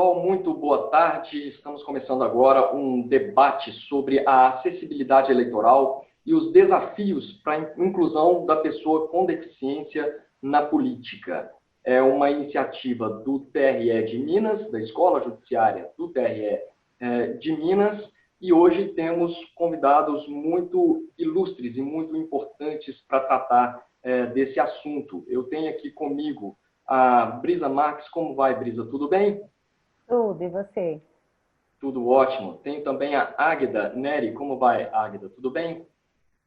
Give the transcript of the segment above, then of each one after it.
Pessoal, muito boa tarde. Estamos começando agora um debate sobre a acessibilidade eleitoral e os desafios para a inclusão da pessoa com deficiência na política. É uma iniciativa do TRE de Minas, da Escola Judiciária do TRE de Minas, e hoje temos convidados muito ilustres e muito importantes para tratar desse assunto. Eu tenho aqui comigo a Brisa Marques. Como vai, Brisa? Tudo bem? Tudo, e você? Tudo ótimo. Tenho também a Águida Neri. Como vai, Águida? Tudo bem?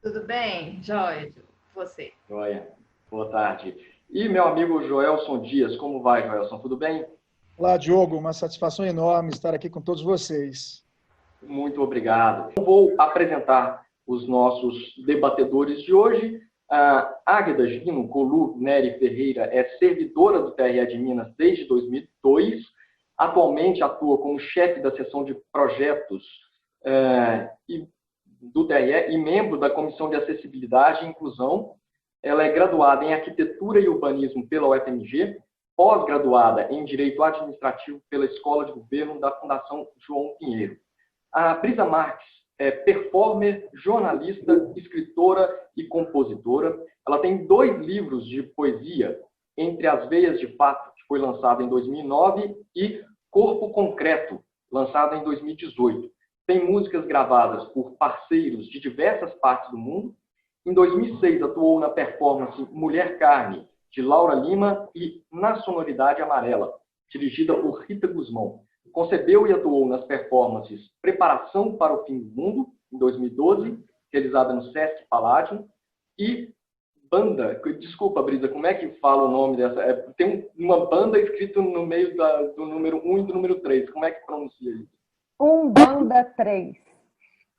Tudo bem, Joia? Você? Joia. Boa tarde. E meu amigo Joelson Dias. Como vai, Joelson? Tudo bem? Olá, Diogo. Uma satisfação enorme estar aqui com todos vocês. Muito obrigado. Vou apresentar os nossos debatedores de hoje. A Águida Gino Colu Neri Ferreira é servidora do TRE de Minas desde 2002. Atualmente atua como chefe da seção de projetos do TRE e membro da Comissão de Acessibilidade e Inclusão. Ela é graduada em Arquitetura e Urbanismo pela UFMG, pós-graduada em Direito Administrativo pela Escola de Governo da Fundação João Pinheiro. A Brisa Marques é performer, jornalista, escritora e compositora. Ela tem 2 livros de poesia, Entre as Veias de Fato, que foi lançado em 2009, e Corpo Concreto, lançado em 2018. Tem músicas gravadas por parceiros de diversas partes do mundo. Em 2006, atuou na performance Mulher Carne, de Laura Lima, e Na Sonoridade Amarela, dirigida por Rita Guzmão. Concebeu e atuou nas performances Preparação para o Fim do Mundo, em 2012, realizada no Sesc Palladium, e Banda, desculpa, Brisa, como é que fala o nome dessa? Tem uma banda escrito no meio do número 1 e do número 3. Como é que pronuncia isso? Umbanda 3.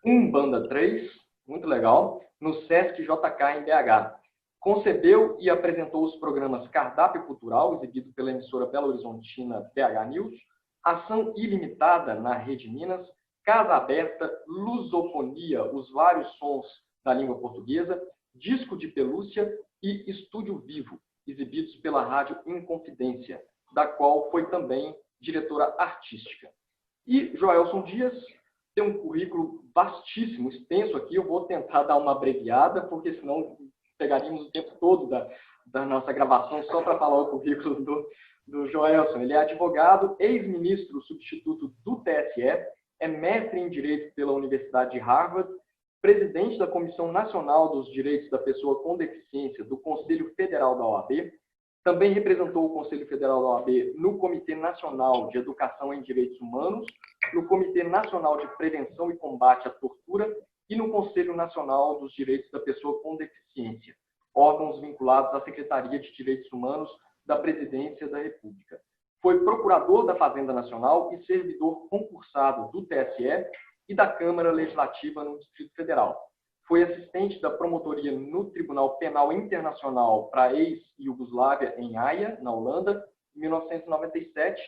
Umbanda 3, muito legal, no Sesc JK em BH. Concebeu e apresentou os programas Cardápio Cultural, exibido pela emissora Belo Horizontina BH News, Ação Ilimitada na Rede Minas, Casa Aberta, Lusofonia, os vários sons da língua portuguesa, Disco de Pelúcia e Estúdio Vivo, exibidos pela Rádio Inconfidência, da qual foi também diretora artística. E Joelson Dias tem um currículo vastíssimo, extenso aqui. Eu vou tentar dar uma abreviada, porque senão pegaríamos o tempo todo da nossa gravação só para falar o currículo do Joelson. Ele é advogado, ex-ministro substituto do TSE, é mestre em Direito pela Universidade de Harvard, presidente da Comissão Nacional dos Direitos da Pessoa com Deficiência do Conselho Federal da OAB, também representou o Conselho Federal da OAB no Comitê Nacional de Educação em Direitos Humanos, no Comitê Nacional de Prevenção e Combate à Tortura e no Conselho Nacional dos Direitos da Pessoa com Deficiência, órgãos vinculados à Secretaria de Direitos Humanos da Presidência da República. Foi procurador da Fazenda Nacional e servidor concursado do TSE e da Câmara Legislativa no Distrito Federal. Foi assistente da promotoria no Tribunal Penal Internacional para a ex-Iugoslávia em Haia, na Holanda, em 1997,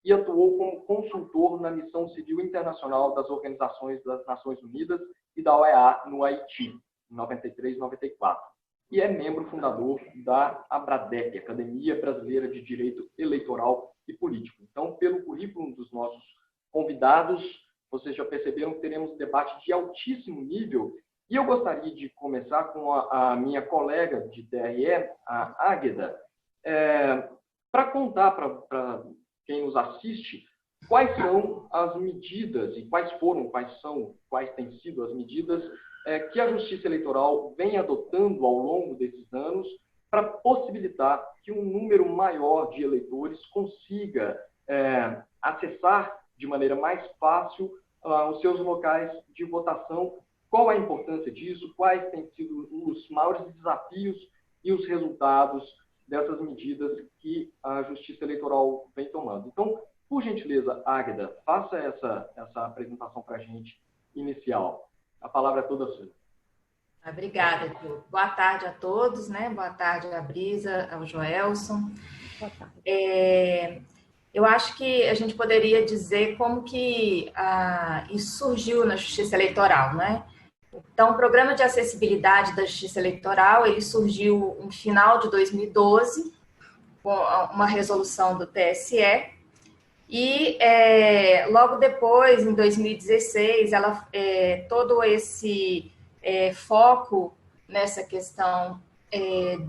e atuou como consultor na Missão Civil Internacional das Organizações das Nações Unidas e da OEA no Haiti, em 93 e 94. E é membro fundador da ABRADEP, Academia Brasileira de Direito Eleitoral e Político. Então, pelo currículo dos nossos convidados, vocês já perceberam que teremos um debate de altíssimo nível. E eu gostaria de começar com a minha colega de TRE, a Águida, para contar para quem nos assiste quais são as medidas e quais têm sido as medidas que a Justiça Eleitoral vem adotando ao longo desses anos para possibilitar que um número maior de eleitores consiga acessar de maneira mais fácil os seus locais de votação. Qual a importância disso? Quais têm sido os maiores desafios e os resultados dessas medidas que a Justiça Eleitoral vem tomando? Então, por gentileza, Águida, faça essa apresentação para a gente inicial. A palavra é toda sua. Obrigada, Diogo. Boa tarde a todos, né? Boa tarde à Brisa, ao Joelson. Boa tarde. Eu acho que a gente poderia dizer como que isso surgiu na Justiça Eleitoral, né? Então, o Programa de Acessibilidade da Justiça Eleitoral, ele surgiu no final de 2012, com uma resolução do TSE, E logo depois, em 2016, todo esse foco nessa questão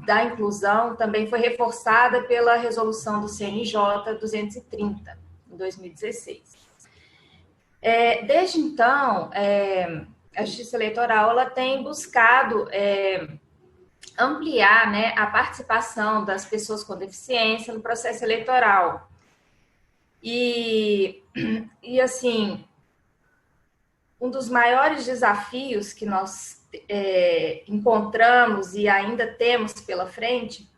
da inclusão também foi reforçada pela resolução do CNJ 230, em 2016. Desde então, a Justiça Eleitoral ela tem buscado ampliar, né, a participação das pessoas com deficiência no processo eleitoral. E assim, um dos maiores desafios que nós encontramos e ainda temos pela frente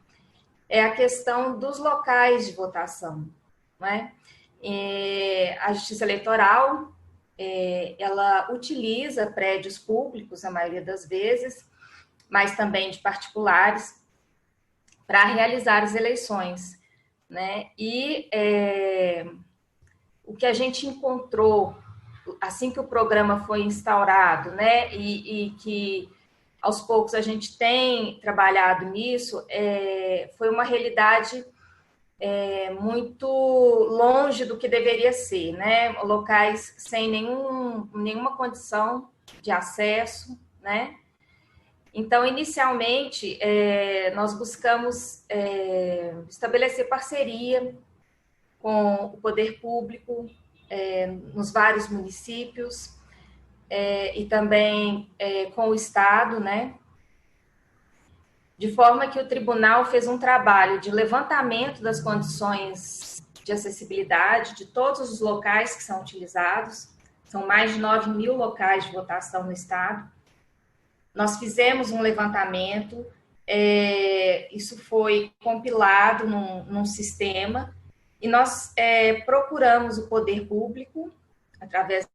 é a questão dos locais de votação, né? A Justiça Eleitoral, ela utiliza prédios públicos, a maioria das vezes, mas também de particulares, para realizar as eleições, né? E o que a gente encontrou assim que o programa foi instaurado, né, e que aos poucos a gente tem trabalhado nisso, foi uma realidade muito longe do que deveria ser, né, locais sem nenhuma condição de acesso, né. Então, inicialmente, nós buscamos estabelecer parceria com o poder público, nos vários municípios, e também com o Estado, né? De forma que o tribunal fez um trabalho de levantamento das condições de acessibilidade de todos os locais que são utilizados, são mais de 9.000 locais de votação no Estado. Nós fizemos um levantamento, isso foi compilado num sistema, e nós procuramos o poder público, através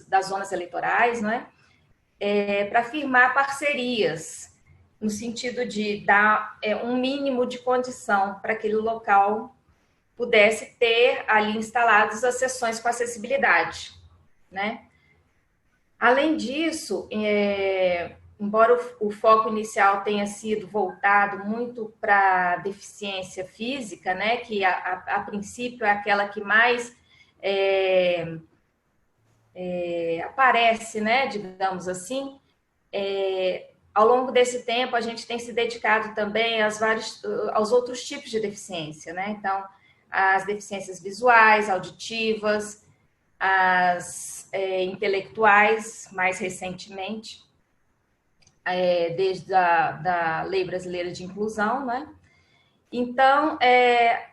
das zonas eleitorais, né, para firmar parcerias, no sentido de dar um mínimo de condição para aquele local pudesse ter ali instaladas as sessões com acessibilidade, né? Além disso, embora o foco inicial tenha sido voltado muito para a deficiência física, né, que a princípio é aquela que mais aparece, né, digamos assim, ao longo desse tempo a gente tem se dedicado também aos outros tipos de deficiência, né? Então, as deficiências visuais, auditivas, as intelectuais, mais recentemente, desde da Lei Brasileira de Inclusão, né? Então,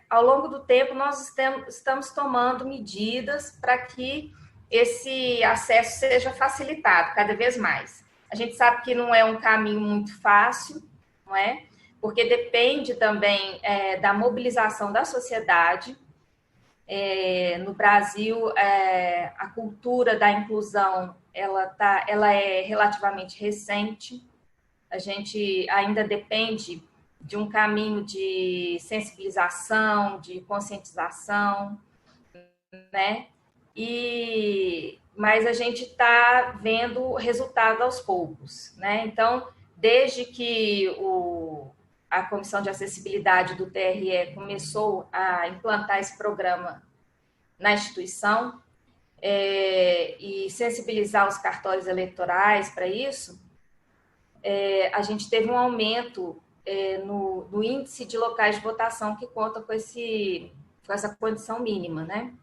ao longo do tempo, nós estamos tomando medidas para que esse acesso seja facilitado cada vez mais. A gente sabe que não é um caminho muito fácil, não é? Porque depende também da mobilização da sociedade. No Brasil, a cultura da inclusão ela é relativamente recente. A gente ainda depende de um caminho de sensibilização, de conscientização, né? Mas a gente está vendo resultado aos poucos, né? Então, desde que a Comissão de Acessibilidade do TRE começou a implantar esse programa na instituição e sensibilizar os cartórios eleitorais para isso, a gente teve um aumento no índice de locais de votação que conta com essa condição mínima, né?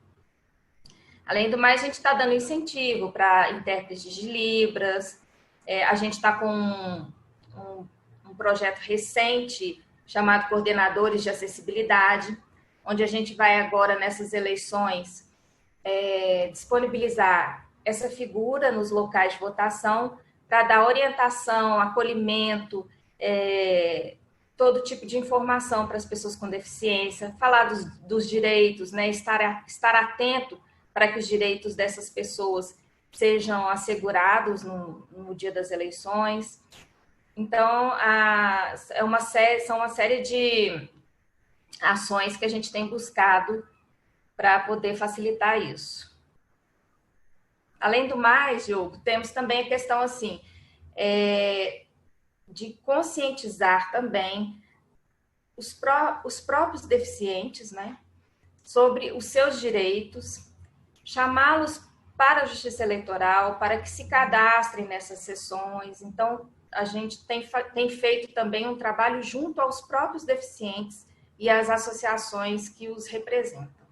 Além do mais, a gente está dando incentivo para intérpretes de Libras, a gente está com um projeto recente chamado Coordenadores de Acessibilidade, onde a gente vai agora, nessas eleições, disponibilizar essa figura nos locais de votação para dar orientação, acolhimento, todo tipo de informação para as pessoas com deficiência, falar dos direitos, né, estar atento para que os direitos dessas pessoas sejam assegurados no dia das eleições. Então, são uma série de ações que a gente tem buscado para poder facilitar isso. Além do mais, Diogo, temos também a questão assim, de conscientizar também os próprios deficientes, né? sobre os seus direitos, chamá-los para a Justiça Eleitoral, para que se cadastrem nessas sessões. Então, a gente tem feito também um trabalho junto aos próprios deficientes e às associações que os representam.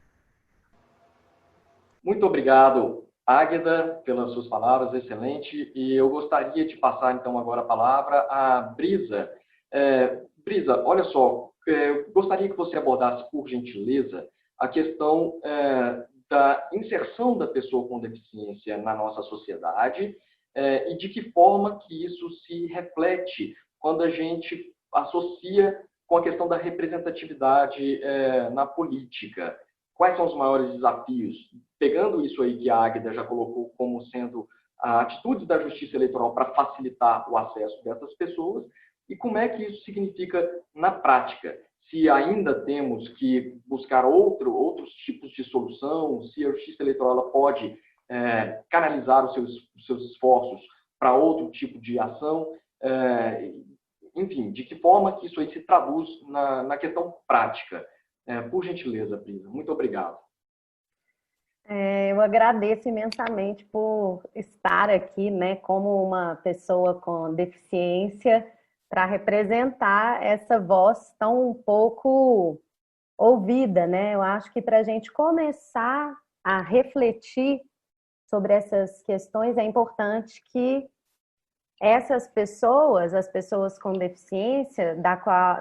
Muito obrigado, Águeda, pelas suas palavras, excelente. E eu gostaria de passar, então, agora a palavra à Brisa. Brisa, olha só, gostaria que você abordasse, por gentileza, a questão da inserção da pessoa com deficiência na nossa sociedade e de que forma que isso se reflete quando a gente associa com a questão da representatividade na política. Quais são os maiores desafios? Pegando isso aí que a Águeda já colocou como sendo a atitude da Justiça Eleitoral para facilitar o acesso dessas pessoas, e como é que isso significa na prática? Se ainda temos que buscar outros tipos de solução, se a Justiça Eleitoral ela pode canalizar os seus esforços para outro tipo de ação, enfim, de que forma que isso aí se traduz na questão prática. Por gentileza, Brisa. Muito obrigado. Eu agradeço imensamente por estar aqui, né, como uma pessoa com deficiência, para representar essa voz tão pouco ouvida, né? Eu acho que para a gente começar a refletir sobre essas questões, é importante que essas pessoas, as pessoas com deficiência,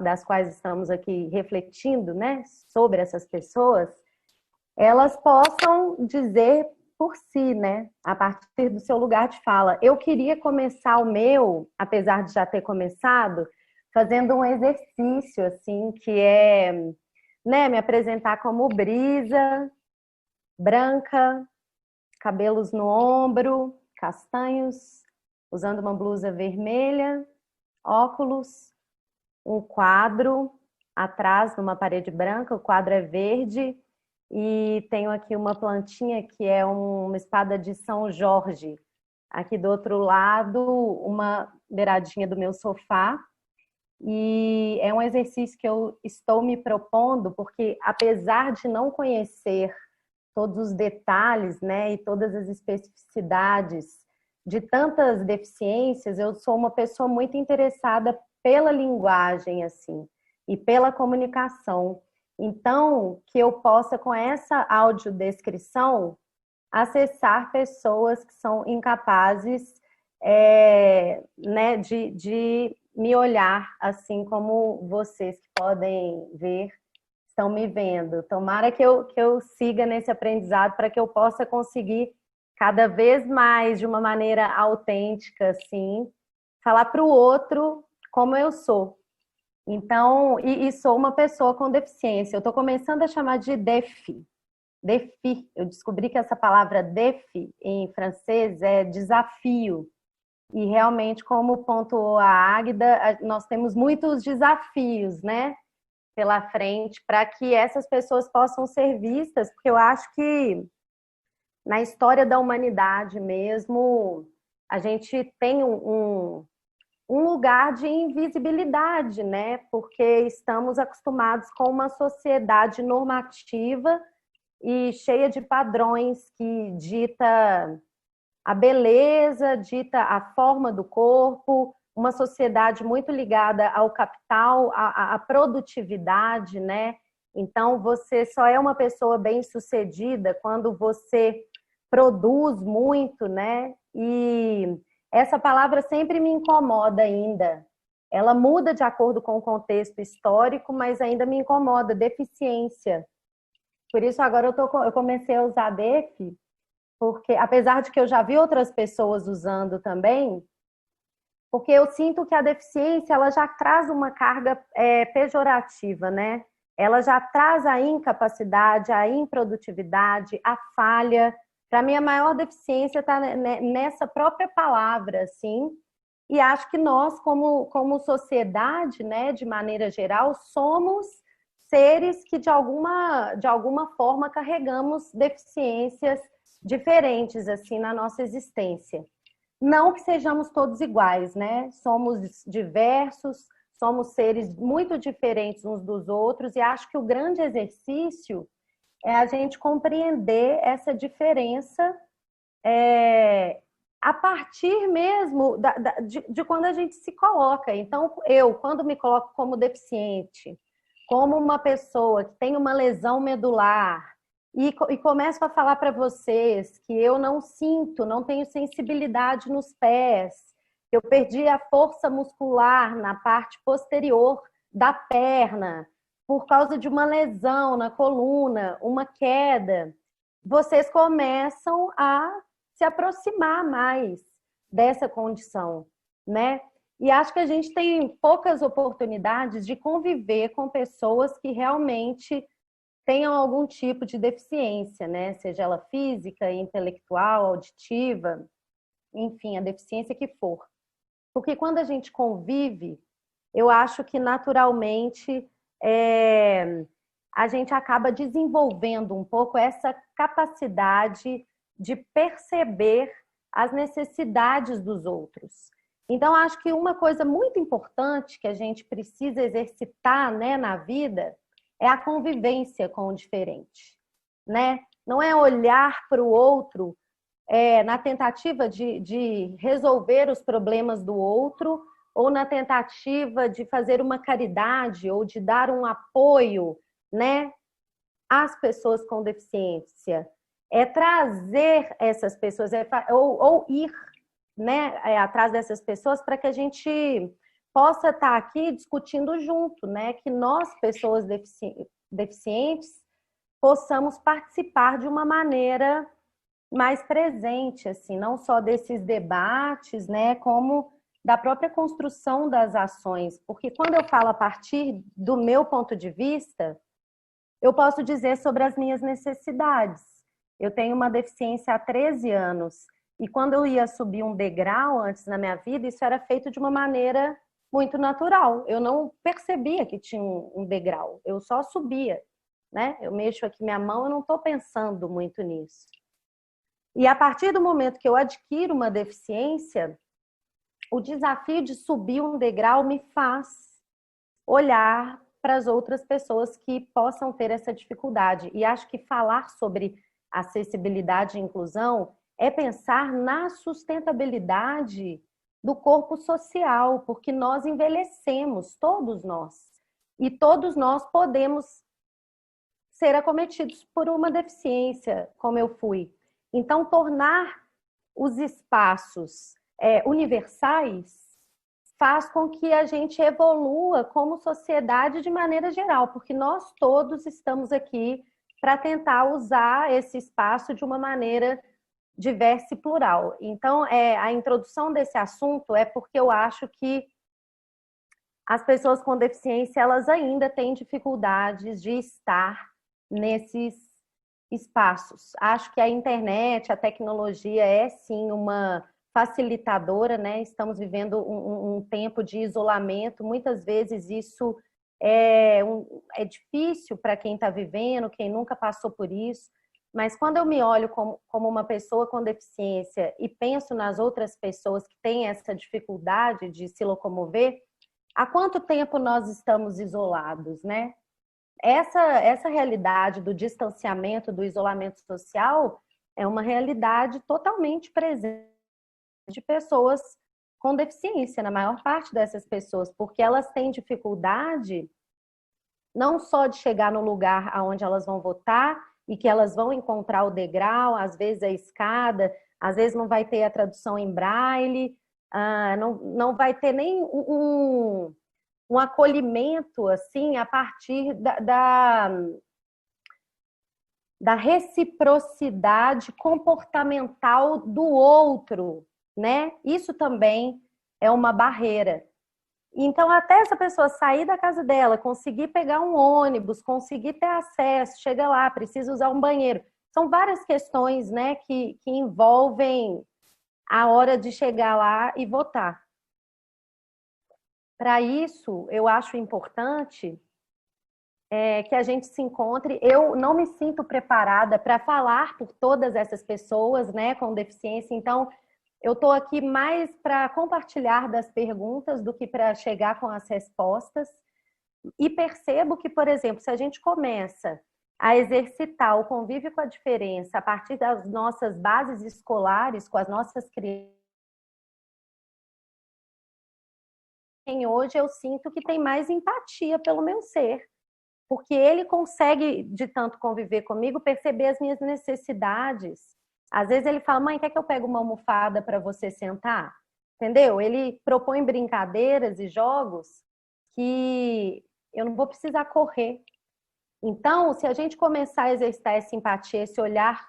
das quais estamos aqui refletindo, né, sobre essas pessoas, elas possam dizer por si, né, a partir do seu lugar de fala. Eu queria começar o meu, apesar de já ter começado, fazendo um exercício, assim, que é, né, me apresentar como Brisa, branca, cabelos no ombro, castanhos, usando uma blusa vermelha, óculos, um quadro atrás numa parede branca, o quadro é verde, e tenho aqui uma plantinha que é uma espada de São Jorge. Aqui do outro lado, uma beiradinha do meu sofá. E é um exercício que eu estou me propondo, porque apesar de não conhecer todos os detalhes, né, e todas as especificidades de tantas deficiências, eu sou uma pessoa muito interessada pela linguagem, assim, e pela comunicação. Então, que eu possa, com essa audiodescrição, acessar pessoas que são incapazes né, de me olhar, assim como vocês que podem ver, estão me vendo. Tomara que eu siga nesse aprendizado para que eu possa conseguir cada vez mais, de uma maneira autêntica, assim, falar para o outro como eu sou. Então, e sou uma pessoa com deficiência. Eu estou começando a chamar de DEFI. DEFI. Eu descobri que essa palavra DEFI, em francês, é desafio. E realmente, como pontuou a Águeda, nós temos muitos desafios, né, pela frente, para que essas pessoas possam ser vistas, porque eu acho que na história da humanidade mesmo, a gente tem um lugar de invisibilidade, né? Porque estamos acostumados com uma sociedade normativa e cheia de padrões que dita a beleza, dita a forma do corpo, uma sociedade muito ligada ao capital, à produtividade, né? Então, você só é uma pessoa bem-sucedida quando você produz muito, né? E essa palavra sempre me incomoda ainda. Ela muda de acordo com o contexto histórico, mas ainda me incomoda, deficiência. Por isso, agora eu comecei a usar DEF, porque, apesar de que eu já vi outras pessoas usando também, porque eu sinto que a deficiência ela já traz uma carga pejorativa, né? Ela já traz a incapacidade, a improdutividade, a falha. Para mim, a maior deficiência está nessa própria palavra, assim. E acho que nós, como sociedade, né, de maneira geral, somos seres que, de alguma forma, carregamos deficiências diferentes, assim, na nossa existência. Não que sejamos todos iguais, né? Somos diversos, somos seres muito diferentes uns dos outros, e acho que o grande exercício é a gente compreender essa diferença a partir mesmo de quando a gente se coloca. Então, quando me coloco como deficiente, como uma pessoa que tem uma lesão medular, e começo a falar para vocês que eu não sinto, não tenho sensibilidade nos pés, eu perdi a força muscular na parte posterior da perna, por causa de uma lesão na coluna, uma queda, vocês começam a se aproximar mais dessa condição, né? E acho que a gente tem poucas oportunidades de conviver com pessoas que realmente tenham algum tipo de deficiência, né? Seja ela física, intelectual, auditiva, enfim, a deficiência que for. Porque quando a gente convive, eu acho que naturalmente a gente acaba desenvolvendo um pouco essa capacidade de perceber as necessidades dos outros. Então, acho que uma coisa muito importante que a gente precisa exercitar, né, na vida é a convivência com o diferente, né? Não é olhar para o outro na tentativa de resolver os problemas do outro ou na tentativa de fazer uma caridade ou de dar um apoio, né, às pessoas com deficiência. É trazer essas pessoas, ou ir, né, atrás dessas pessoas para que a gente possa estar aqui discutindo junto, né, que nós, pessoas deficientes, possamos participar de uma maneira mais presente, assim, não só desses debates, né, como da própria construção das ações. Porque quando eu falo a partir do meu ponto de vista, eu posso dizer sobre as minhas necessidades. Eu tenho uma deficiência há 13 anos e quando eu ia subir um degrau antes na minha vida, isso era feito de uma maneira muito natural. Eu não percebia que tinha um degrau, eu só subia, né? Eu mexo aqui minha mão, eu não estou pensando muito nisso. E a partir do momento que eu adquiro uma deficiência, o desafio de subir um degrau me faz olhar para as outras pessoas que possam ter essa dificuldade. E acho que falar sobre acessibilidade e inclusão é pensar na sustentabilidade do corpo social, porque nós envelhecemos, todos nós. E todos nós podemos ser acometidos por uma deficiência, como eu fui. Então, tornar os espaços universais faz com que a gente evolua como sociedade de maneira geral, porque nós todos estamos aqui para tentar usar esse espaço de uma maneira diversa e plural. Então, a introdução desse assunto é porque eu acho que as pessoas com deficiência, elas ainda têm dificuldades de estar nesses espaços. Acho que a internet, a tecnologia é sim uma facilitadora, né? Estamos vivendo um tempo de isolamento, muitas vezes isso é difícil para quem está vivendo, quem nunca passou por isso, mas quando eu me olho como uma pessoa com deficiência e penso nas outras pessoas que têm essa dificuldade de se locomover, há quanto tempo nós estamos isolados, né? Essa realidade do distanciamento, do isolamento social, é uma realidade totalmente presente de pessoas com deficiência, na maior parte dessas pessoas, porque elas têm dificuldade não só de chegar no lugar aonde elas vão votar e que elas vão encontrar o degrau, às vezes a escada, às vezes não vai ter a tradução em braille, não vai ter nem um acolhimento assim a partir da reciprocidade comportamental do outro, né? Isso também é uma barreira. Então, até essa pessoa sair da casa dela, conseguir pegar um ônibus, conseguir ter acesso, chega lá, precisa usar um banheiro. São várias questões, né, que envolvem a hora de chegar lá e votar. Para isso, eu acho importante que a gente se encontre. Eu não me sinto preparada para falar por todas essas pessoas, né, com deficiência, então eu estou aqui mais para compartilhar das perguntas do que para chegar com as respostas. E percebo que, por exemplo, se a gente começa a exercitar o convívio com a diferença a partir das nossas bases escolares, com as nossas crianças, hoje eu sinto que tem mais empatia pelo meu ser, porque ele consegue, de tanto conviver comigo, perceber as minhas necessidades. Às vezes ele fala, mãe, quer que eu pegue uma almofada para você sentar? Entendeu? Ele propõe brincadeiras e jogos que eu não vou precisar correr. Então, se a gente começar a exercitar essa empatia, esse olhar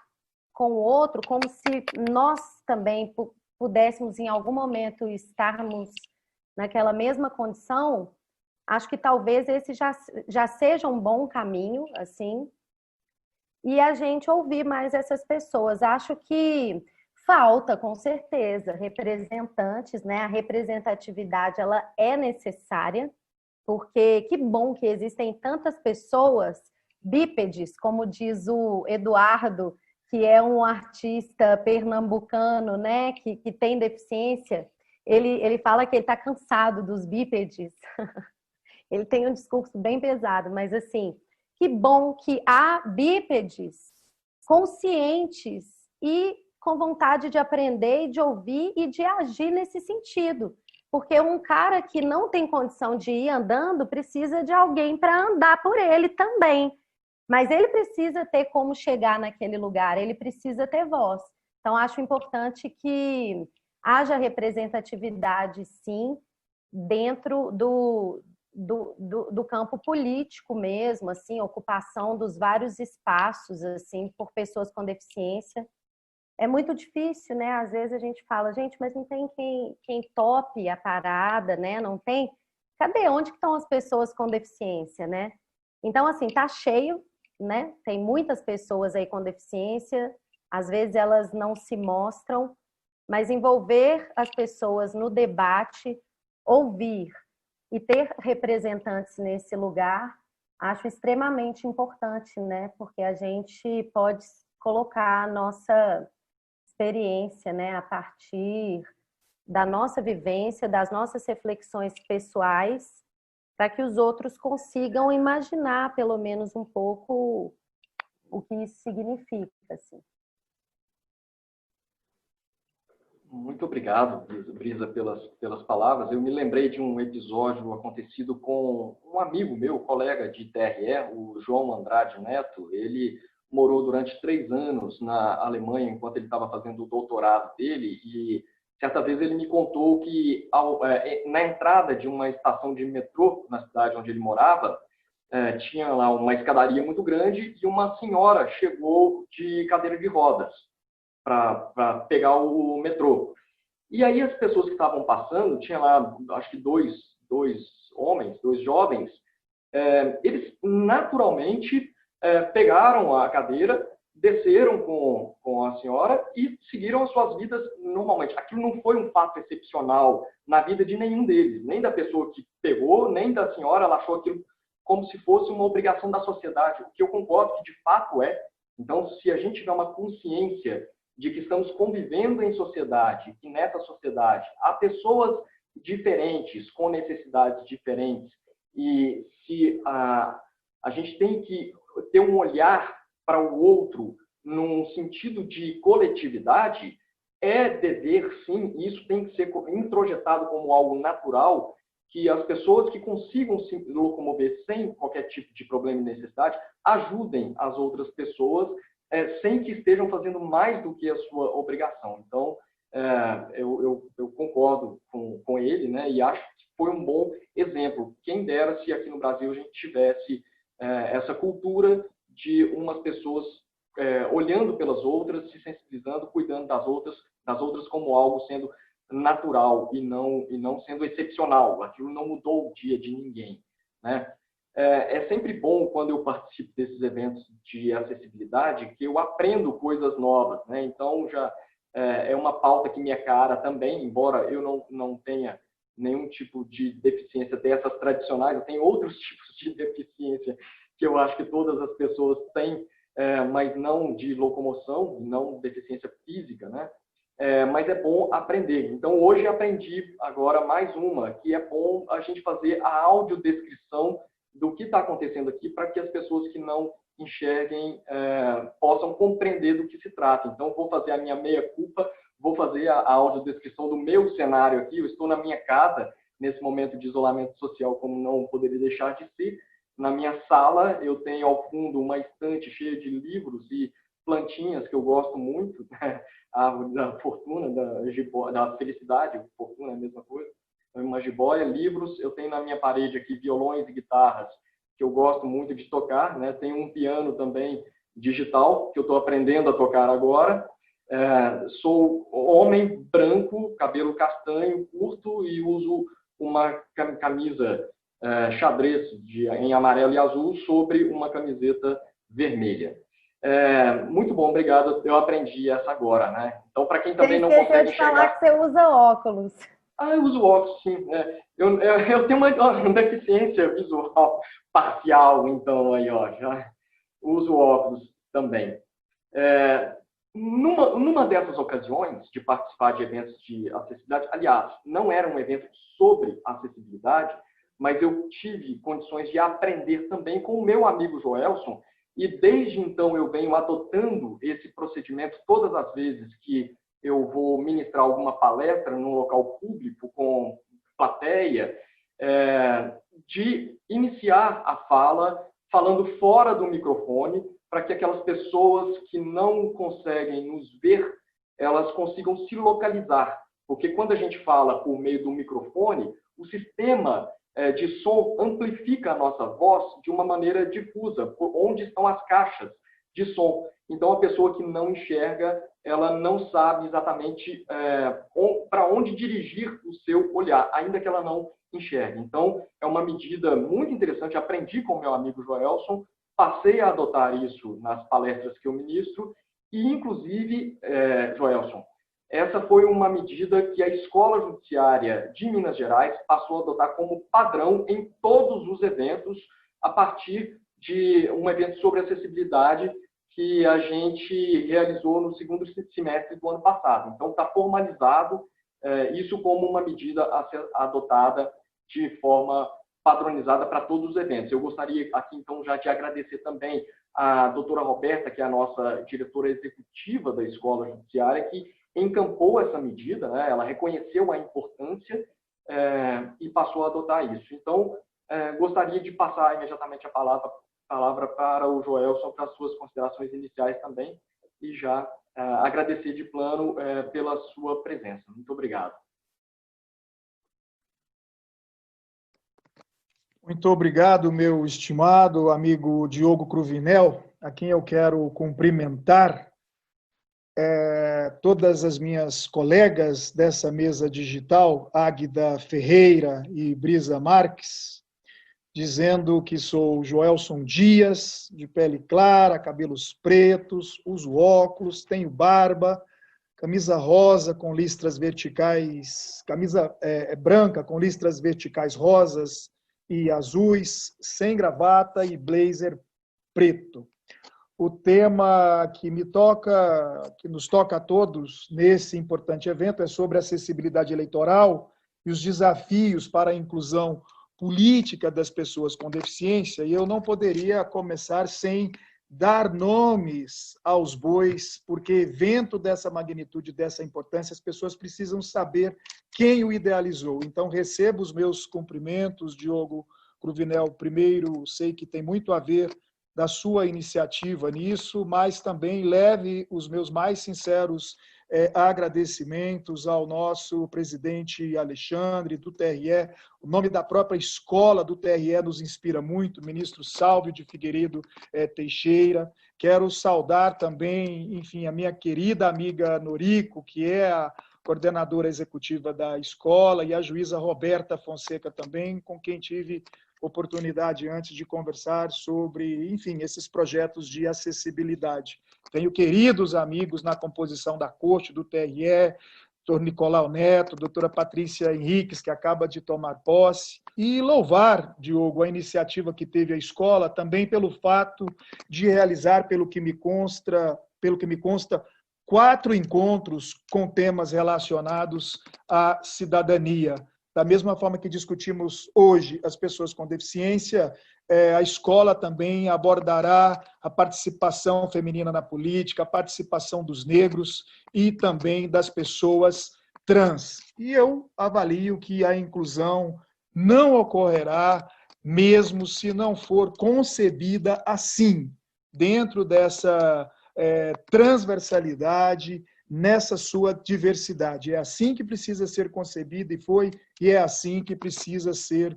com o outro, como se nós também pudéssemos em algum momento estarmos naquela mesma condição, acho que talvez esse já seja um bom caminho, assim, e a gente ouvir mais essas pessoas. Acho que falta, com certeza, representantes, né? A representatividade, ela é necessária, porque que bom que existem tantas pessoas bípedes, como diz o Eduardo, que é um artista pernambucano, né? Que tem deficiência. Ele fala que ele está cansado dos bípedes. Ele tem um discurso bem pesado, mas assim, que bom que há bípedes conscientes e com vontade de aprender e de ouvir e de agir nesse sentido. Porque um cara que não tem condição de ir andando precisa de alguém para andar por ele também. Mas ele precisa ter como chegar naquele lugar, ele precisa ter voz. Então, acho importante que haja representatividade, sim, dentro do campo político mesmo, assim, ocupação dos vários espaços, assim, por pessoas com deficiência. É muito difícil, né? Às vezes a gente fala, gente, mas não tem quem tope a parada, né? Não tem. Cadê? Onde que estão as pessoas com deficiência, né? Então, assim, tá cheio, né? Tem muitas pessoas aí com deficiência, às vezes elas não se mostram, mas envolver as pessoas no debate, ouvir e ter representantes nesse lugar, acho extremamente importante, né? Porque a gente pode colocar a nossa experiência, né, a partir da nossa vivência, das nossas reflexões pessoais, para que os outros consigam imaginar, pelo menos um pouco, o que isso significa, assim. Muito obrigado, Brisa, pelas palavras. Eu me lembrei de um episódio acontecido com um amigo meu, colega de TRE, o João Andrade Neto. Ele morou durante 3 anos na Alemanha, enquanto ele estava fazendo o doutorado dele, e certa vez ele me contou que na entrada de uma estação de metrô na cidade onde ele morava, tinha lá uma escadaria muito grande e uma senhora chegou de cadeira de rodas para pegar o metrô. E aí as pessoas que estavam passando, tinha lá, acho que dois homens, 2 jovens, eles naturalmente pegaram a cadeira, desceram com a senhora e seguiram as suas vidas normalmente. Aquilo não foi um fato excepcional na vida de nenhum deles, nem da pessoa que pegou, nem da senhora. Ela achou aquilo como se fosse uma obrigação da sociedade, o que eu concordo que de fato é. Então, se a gente tiver uma consciência de que estamos convivendo em sociedade, que nessa sociedade há pessoas diferentes, com necessidades diferentes, e se a gente tem que ter um olhar para o outro num sentido de coletividade, é dever, sim, isso tem que ser introjetado como algo natural, que as pessoas que consigam se locomover sem qualquer tipo de problema e necessidade ajudem as outras pessoas sem que estejam fazendo mais do que a sua obrigação. Então, eu concordo com ele, né, e acho que foi um bom exemplo. Quem dera se aqui no Brasil a gente tivesse essa cultura de umas pessoas olhando pelas outras, se sensibilizando, cuidando das outras como algo sendo natural e não sendo excepcional. Aquilo não mudou o dia de ninguém, né? É sempre bom, quando eu participo desses eventos de acessibilidade, que eu aprendo coisas novas, né? Então, já é uma pauta que me é cara também, embora eu não tenha nenhum tipo de deficiência dessas tradicionais. Eu tenho outros tipos de deficiência que eu acho que todas as pessoas têm, mas não de locomoção, não deficiência física, né? Mas é bom aprender. Então, hoje aprendi agora mais uma, que é bom a gente fazer a audiodescrição do que está acontecendo aqui, para que as pessoas que não enxerguem, possam compreender do que se trata. Então, vou fazer a minha meia-culpa, vou fazer a audiodescrição do meu cenário aqui. Eu estou na minha casa, nesse momento de isolamento social, como não poderia deixar de ser. Na minha sala, eu tenho ao fundo uma estante cheia de livros e plantinhas que eu gosto muito, né? A árvore da fortuna, da felicidade, fortuna é a mesma coisa, uma jiboia, livros. Eu tenho na minha parede aqui violões e guitarras, que eu gosto muito de tocar, né? Tem um piano também digital, que eu estou aprendendo a tocar agora. Sou homem branco, cabelo castanho, curto, e uso uma camisa xadrez em amarelo e azul sobre uma camiseta vermelha. Muito bom, obrigado. Eu aprendi essa agora, né? Então, para quem também não consegue enxergar... falar que você usa óculos. Eu uso óculos, sim. Eu tenho uma deficiência visual parcial, então, aí, ó, já uso óculos também. Numa dessas ocasiões de participar de eventos de acessibilidade, aliás, não era um evento sobre acessibilidade, mas eu tive condições de aprender também com o meu amigo Joelson, e desde então eu venho adotando esse procedimento todas as vezes que eu vou ministrar alguma palestra num local público com plateia, de iniciar a fala falando fora do microfone, para que aquelas pessoas que não conseguem nos ver, elas consigam se localizar. Porque quando a gente fala por meio do microfone, o sistema de som amplifica a nossa voz de uma maneira difusa, onde estão as caixas de som. Então, a pessoa que não enxerga, ela não sabe exatamente para onde dirigir o seu olhar, ainda que ela não enxergue. Então, é uma medida muito interessante. Aprendi com o meu amigo Joelson, passei a adotar isso nas palestras que eu ministro, e, inclusive, Joelson, essa foi uma medida que a Escola Judiciária de Minas Gerais passou a adotar como padrão em todos os eventos, a partir de um evento sobre acessibilidade que a gente realizou no segundo semestre do ano passado. Então, está formalizado isso como uma medida a ser adotada de forma padronizada para todos os eventos. Eu gostaria aqui, então, já de agradecer também a doutora Roberta, que é a nossa diretora executiva da Escola Judiciária, que encampou essa medida, né? Ela reconheceu a importância e passou a adotar isso. Então, gostaria de passar imediatamente a palavra para o Joelson, para as suas considerações iniciais também, e já agradecer de plano pela sua presença. Muito obrigado. Muito obrigado, meu estimado amigo Diogo Cruvinel, a quem eu quero cumprimentar, todas as minhas colegas dessa mesa digital, Águida Ferreira e Brisa Marques, dizendo que sou Joelson Dias, de pele clara, cabelos pretos, uso óculos, tenho barba, camisa rosa com listras verticais, camisa branca com listras verticais rosas e azuis, sem gravata e blazer preto. O tema que nos toca a todos nesse importante evento é sobre acessibilidade eleitoral e os desafios para a inclusão política das pessoas com deficiência, e eu não poderia começar sem dar nomes aos bois, porque evento dessa magnitude, dessa importância, as pessoas precisam saber quem o idealizou. Então, recebo os meus cumprimentos, Diogo Cruvinel. Primeiro, sei que tem muito a ver da sua iniciativa nisso, mas também leve os meus mais sinceros agradecimentos ao nosso presidente Alexandre, do TRE. O nome da própria escola do TRE nos inspira muito, ministro Sálvio de Figueiredo Teixeira. Quero saudar também, enfim, a minha querida amiga Noriko, que é a coordenadora executiva da escola, e a juíza Roberta Fonseca também, com quem tive oportunidade antes de conversar sobre, enfim, esses projetos de acessibilidade. Tenho queridos amigos na composição da corte do TRE, doutor Nicolau Neto, doutora Patrícia Henriques, que acaba de tomar posse, e louvar, Diogo, a iniciativa que teve a escola, também pelo fato de realizar, pelo que me consta, 4 encontros com temas relacionados à cidadania. Da mesma forma que discutimos hoje as pessoas com deficiência, A escola também abordará a participação feminina na política, a participação dos negros e também das pessoas trans. E eu avalio que a inclusão não ocorrerá mesmo se não for concebida assim, dentro dessa transversalidade, nessa sua diversidade. É assim que precisa ser concebida e é assim que precisa ser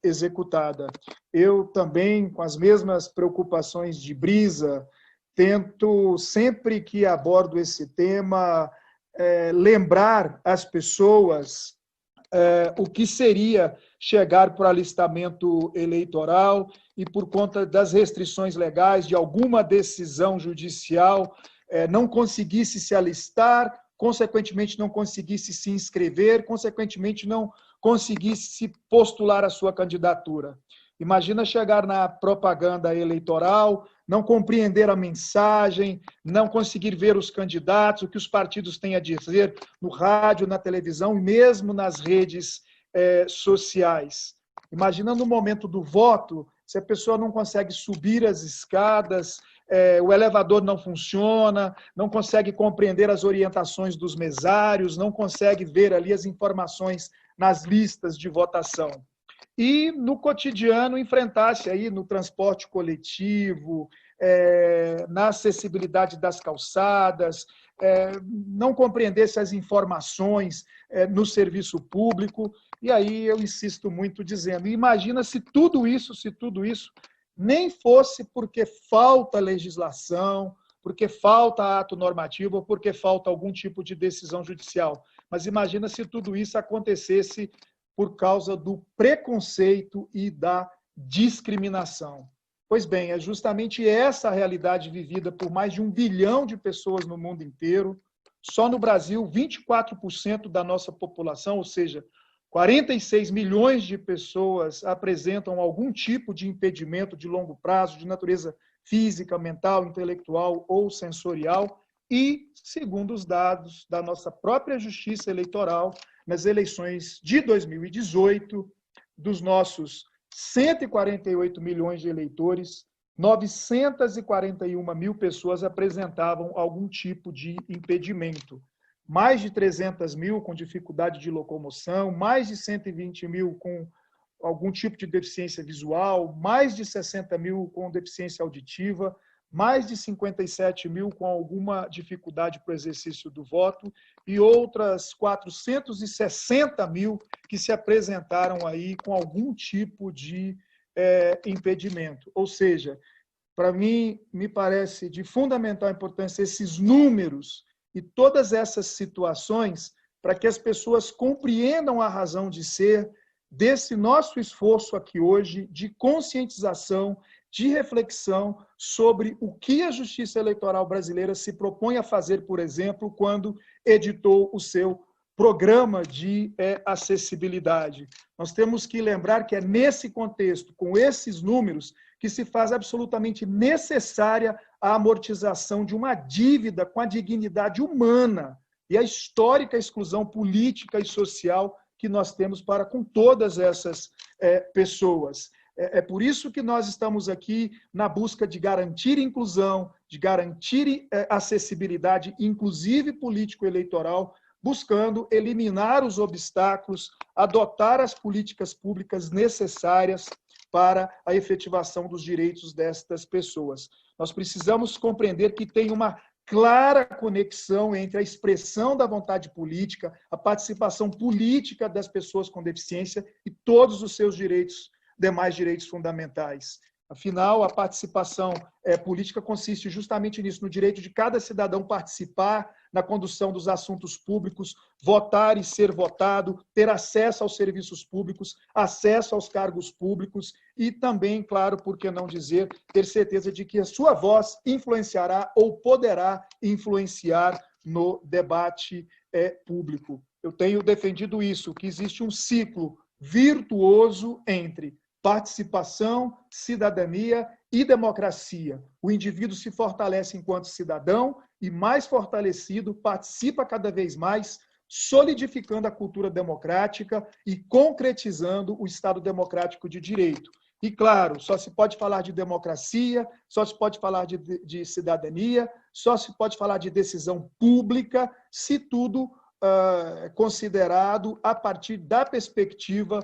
executada. Eu também, com as mesmas preocupações de Brisa, tento, sempre que abordo esse tema, lembrar as pessoas o que seria chegar para o alistamento eleitoral e, por conta das restrições legais, de alguma decisão judicial, não conseguisse se alistar, consequentemente não conseguisse se inscrever, consequentemente não conseguisse se postular a sua candidatura. Imagina chegar na propaganda eleitoral, não compreender a mensagem, não conseguir ver os candidatos, o que os partidos têm a dizer no rádio, na televisão e mesmo nas redes sociais. Imagina no momento do voto, se a pessoa não consegue subir as escadas, o elevador não funciona, não consegue compreender as orientações dos mesários, não consegue ver ali as informações nas listas de votação. E no cotidiano enfrentasse aí no transporte coletivo, na acessibilidade das calçadas, não compreendesse as informações no serviço público. E aí eu insisto muito dizendo, imagina se tudo isso nem fosse porque falta legislação, porque falta ato normativo ou porque falta algum tipo de decisão judicial. Mas imagina se tudo isso acontecesse por causa do preconceito e da discriminação. Pois bem, é justamente essa a realidade vivida por mais de 1 bilhão de pessoas no mundo inteiro. Só no Brasil, 24% da nossa população, ou seja, 46 milhões de pessoas apresentam algum tipo de impedimento de longo prazo, de natureza física, mental, intelectual ou sensorial. E, segundo os dados da nossa própria Justiça Eleitoral, nas eleições de 2018, dos nossos 148 milhões de eleitores, 941 mil pessoas apresentavam algum tipo de impedimento. Mais de 300 mil com dificuldade de locomoção, mais de 120 mil com algum tipo de deficiência visual, mais de 60 mil com deficiência auditiva, mais de 57 mil com alguma dificuldade para o exercício do voto e outras 460 mil que se apresentaram aí com algum tipo de impedimento. Ou seja, para mim, me parece de fundamental importância esses números e todas essas situações para que as pessoas compreendam a razão de ser desse nosso esforço aqui hoje de conscientização, de reflexão sobre o que a Justiça Eleitoral brasileira se propõe a fazer, por exemplo, quando editou o seu programa de acessibilidade. Nós temos que lembrar que é nesse contexto, com esses números, que se faz absolutamente necessária a amortização de uma dívida com a dignidade humana e a histórica exclusão política e social que nós temos para com todas essas pessoas. É por isso que nós estamos aqui na busca de garantir inclusão, de garantir acessibilidade, inclusive político-eleitoral, buscando eliminar os obstáculos, adotar as políticas públicas necessárias para a efetivação dos direitos destas pessoas. Nós precisamos compreender que tem uma clara conexão entre a expressão da vontade política, a participação política das pessoas com deficiência e todos os seus direitos, demais direitos fundamentais. Afinal, a participação política consiste justamente nisso, no direito de cada cidadão participar na condução dos assuntos públicos, votar e ser votado, ter acesso aos serviços públicos, acesso aos cargos públicos e também, claro, por que não dizer, ter certeza de que a sua voz influenciará ou poderá influenciar no debate público. Eu tenho defendido isso, que existe um ciclo virtuoso entre participação, cidadania e democracia. O indivíduo se fortalece enquanto cidadão e, mais fortalecido, participa cada vez mais, solidificando a cultura democrática e concretizando o Estado democrático de direito. E, claro, só se pode falar de democracia, só se pode falar de cidadania, só se pode falar de decisão pública, se tudo é considerado a partir da perspectiva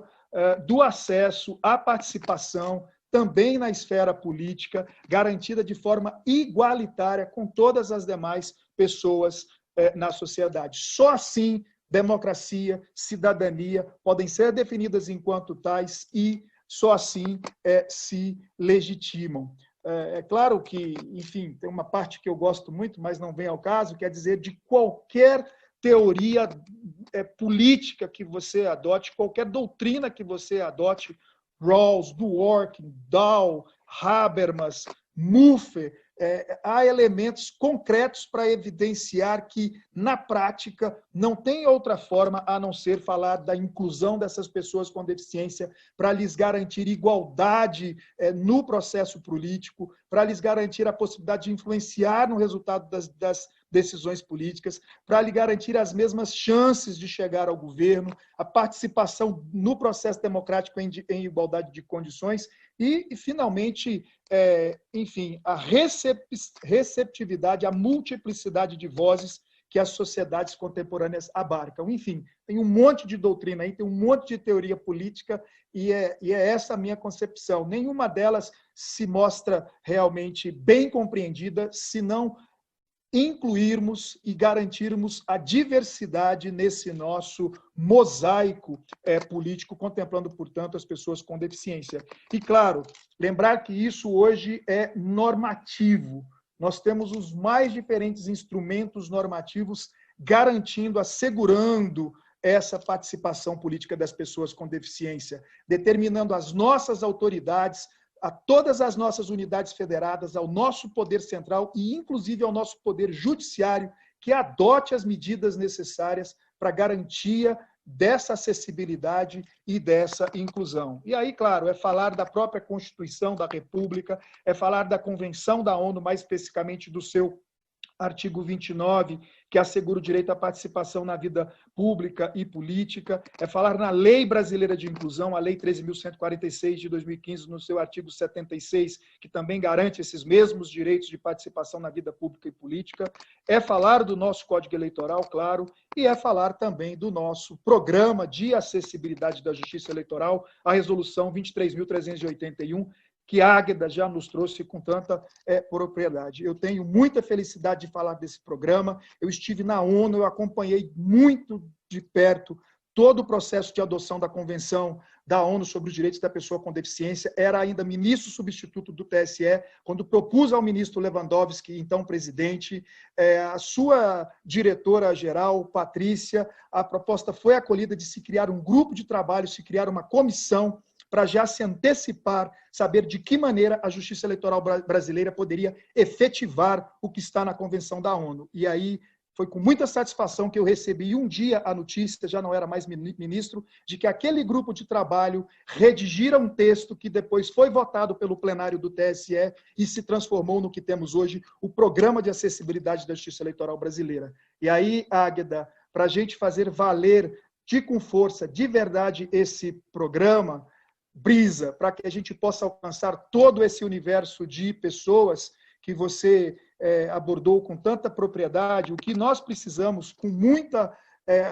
do acesso à participação, também na esfera política, garantida de forma igualitária com todas as demais pessoas na sociedade. Só assim, democracia, cidadania podem ser definidas enquanto tais e só assim se legitimam. É claro que, enfim, tem uma parte que eu gosto muito, mas não vem ao caso, quer dizer, de qualquer teoria política que você adote, qualquer doutrina que você adote, Rawls, Dworkin, Dow, Habermas, Muffe, há elementos concretos para evidenciar que, na prática, não tem outra forma a não ser falar da inclusão dessas pessoas com deficiência para lhes garantir igualdade no processo político, para lhes garantir a possibilidade de influenciar no resultado das decisões políticas, para lhe garantir as mesmas chances de chegar ao governo, a participação no processo democrático em igualdade de condições e finalmente, enfim, a receptividade, a multiplicidade de vozes que as sociedades contemporâneas abarcam. Enfim, tem um monte de doutrina aí, tem um monte de teoria política e é essa a minha concepção. Nenhuma delas se mostra realmente bem compreendida, se não incluirmos e garantirmos a diversidade nesse nosso mosaico político, contemplando, portanto, as pessoas com deficiência. E, claro, lembrar que isso hoje é normativo. Nós temos os mais diferentes instrumentos normativos garantindo, assegurando essa participação política das pessoas com deficiência, determinando as nossas autoridades, a todas as nossas unidades federadas, ao nosso poder central e, inclusive, ao nosso poder judiciário, que adote as medidas necessárias para a garantia dessa acessibilidade e dessa inclusão. E aí, claro, é falar da própria Constituição da República, é falar da Convenção da ONU, mais especificamente do seu artigo 29, que assegura o direito à participação na vida pública e política, é falar na Lei Brasileira de Inclusão, a Lei 13.146 de 2015, no seu artigo 76, que também garante esses mesmos direitos de participação na vida pública e política, é falar do nosso Código Eleitoral, claro, e é falar também do nosso Programa de Acessibilidade da Justiça Eleitoral, a Resolução 23.381, que a Águeda já nos trouxe com tanta propriedade. Eu tenho muita felicidade de falar desse programa. Eu estive na ONU, eu acompanhei muito de perto todo o processo de adoção da Convenção da ONU sobre os Direitos da Pessoa com Deficiência. Era ainda ministro substituto do TSE, quando propus ao ministro Lewandowski, então presidente, a sua diretora-geral, Patrícia, a proposta foi acolhida de se criar um grupo de trabalho, se criar uma comissão para já se antecipar, saber de que maneira a justiça eleitoral brasileira poderia efetivar o que está na Convenção da ONU. E aí foi com muita satisfação que eu recebi um dia a notícia, já não era mais ministro, de que aquele grupo de trabalho redigira um texto que depois foi votado pelo plenário do TSE e se transformou no que temos hoje, o Programa de Acessibilidade da Justiça Eleitoral Brasileira. E aí, Águeda, para a gente fazer valer com força, de verdade, esse programa, Brisa, para que a gente possa alcançar todo esse universo de pessoas que você abordou com tanta propriedade, o que nós precisamos com muita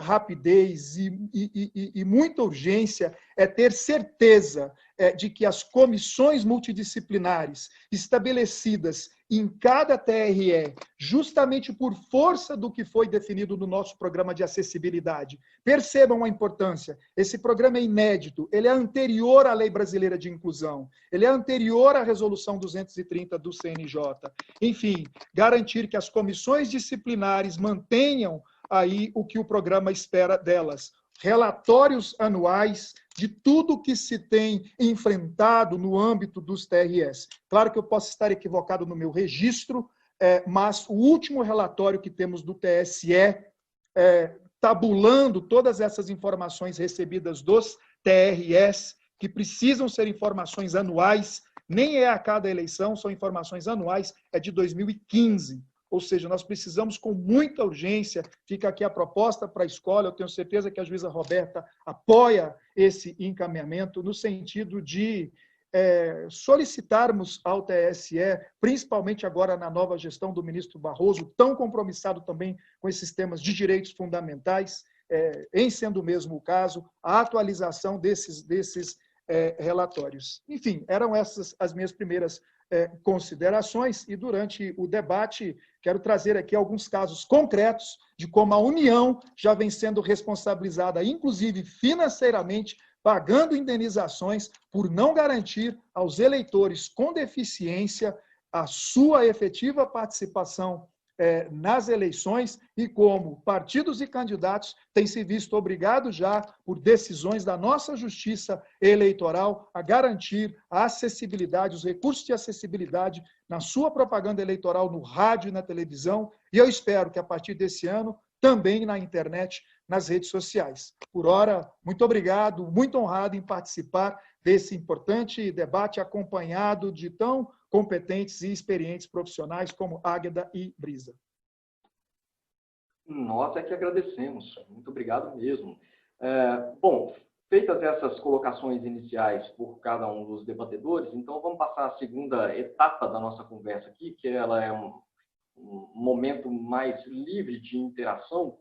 rapidez e muita urgência é ter certeza de que as comissões multidisciplinares estabelecidas em cada TRE, justamente por força do que foi definido no nosso programa de acessibilidade. Percebam a importância. Esse programa é inédito, ele é anterior à Lei Brasileira de Inclusão, ele é anterior à Resolução 230 do CNJ. Enfim, garantir que as comissões disciplinares mantenham aí o que o programa espera delas. Relatórios anuais de tudo que se tem enfrentado no âmbito dos TRS. Claro que eu posso estar equivocado no meu registro, mas o último relatório que temos do TSE, tabulando todas essas informações recebidas dos TRS, que precisam ser informações anuais, nem é a cada eleição, são informações anuais, é de 2015. Ou seja, nós precisamos com muita urgência, fica aqui a proposta para a escola, eu tenho certeza que a juíza Roberta apoia esse encaminhamento no sentido de solicitarmos ao TSE, principalmente agora na nova gestão do ministro Barroso, tão compromissado também com esses temas de direitos fundamentais, em sendo mesmo o caso, a atualização desses relatórios. Enfim, eram essas as minhas primeiras considerações, e durante o debate quero trazer aqui alguns casos concretos de como a União já vem sendo responsabilizada, inclusive financeiramente, pagando indenizações por não garantir aos eleitores com deficiência a sua efetiva participação nas eleições, e como partidos e candidatos têm se visto obrigados já, por decisões da nossa justiça eleitoral, a garantir a acessibilidade, os recursos de acessibilidade na sua propaganda eleitoral no rádio e na televisão, e eu espero que a partir desse ano também na internet, nas redes sociais. Por ora, muito obrigado, muito honrado em participar desse importante debate acompanhado de tão competentes e experientes profissionais como Águeda e Brisa. Nós é que agradecemos. Muito obrigado mesmo. Bom, feitas essas colocações iniciais por cada um dos debatedores, então vamos passar à segunda etapa da nossa conversa aqui, que ela é um momento mais livre de interação,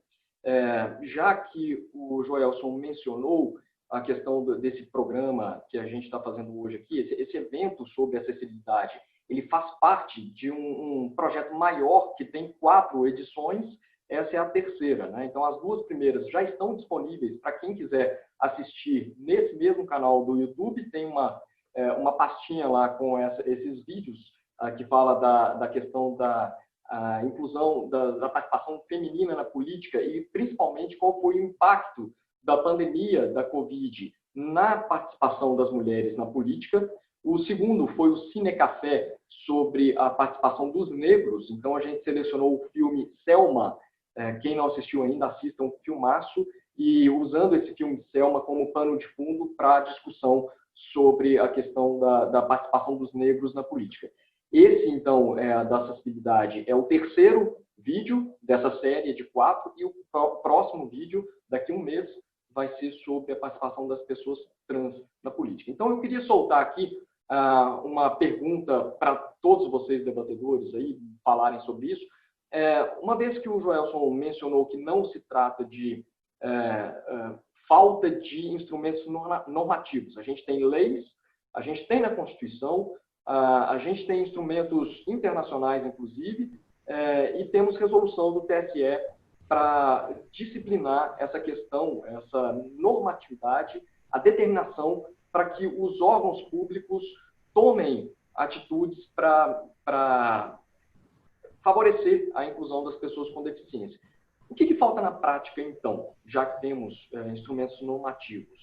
já que o Joelson mencionou a questão desse programa que a gente está fazendo hoje aqui, esse evento sobre acessibilidade, ele faz parte de um projeto maior que tem 4 edições, essa é a terceira, né? Então, as 2 primeiras já estão disponíveis para quem quiser assistir nesse mesmo canal do YouTube, tem uma pastinha lá com esses vídeos que fala da questão da inclusão, da participação feminina na política e, principalmente, qual foi o impacto da pandemia da Covid na participação das mulheres na política. O segundo foi o Cinecafé, sobre a participação dos negros. Então, a gente selecionou o filme Selma. Quem não assistiu ainda, assista, um filmaço, e usando esse filme Selma como pano de fundo para a discussão sobre a questão da participação dos negros na política. Esse, então, da acessibilidade, é o terceiro vídeo dessa série de 4, e o próximo vídeo, daqui a um mês, vai ser sobre a participação das pessoas trans na política. Então, eu queria soltar aqui uma pergunta para todos vocês debatedores aí falarem sobre isso. Uma vez que o Joelson mencionou que não se trata de falta de instrumentos normativos, a gente tem leis, a gente tem na Constituição, a gente tem instrumentos internacionais, inclusive, e temos resolução do TSE para disciplinar essa questão, essa normatividade, a determinação para que os órgãos públicos tomem atitudes para favorecer a inclusão das pessoas com deficiência. O que falta na prática, então, já que temos instrumentos normativos?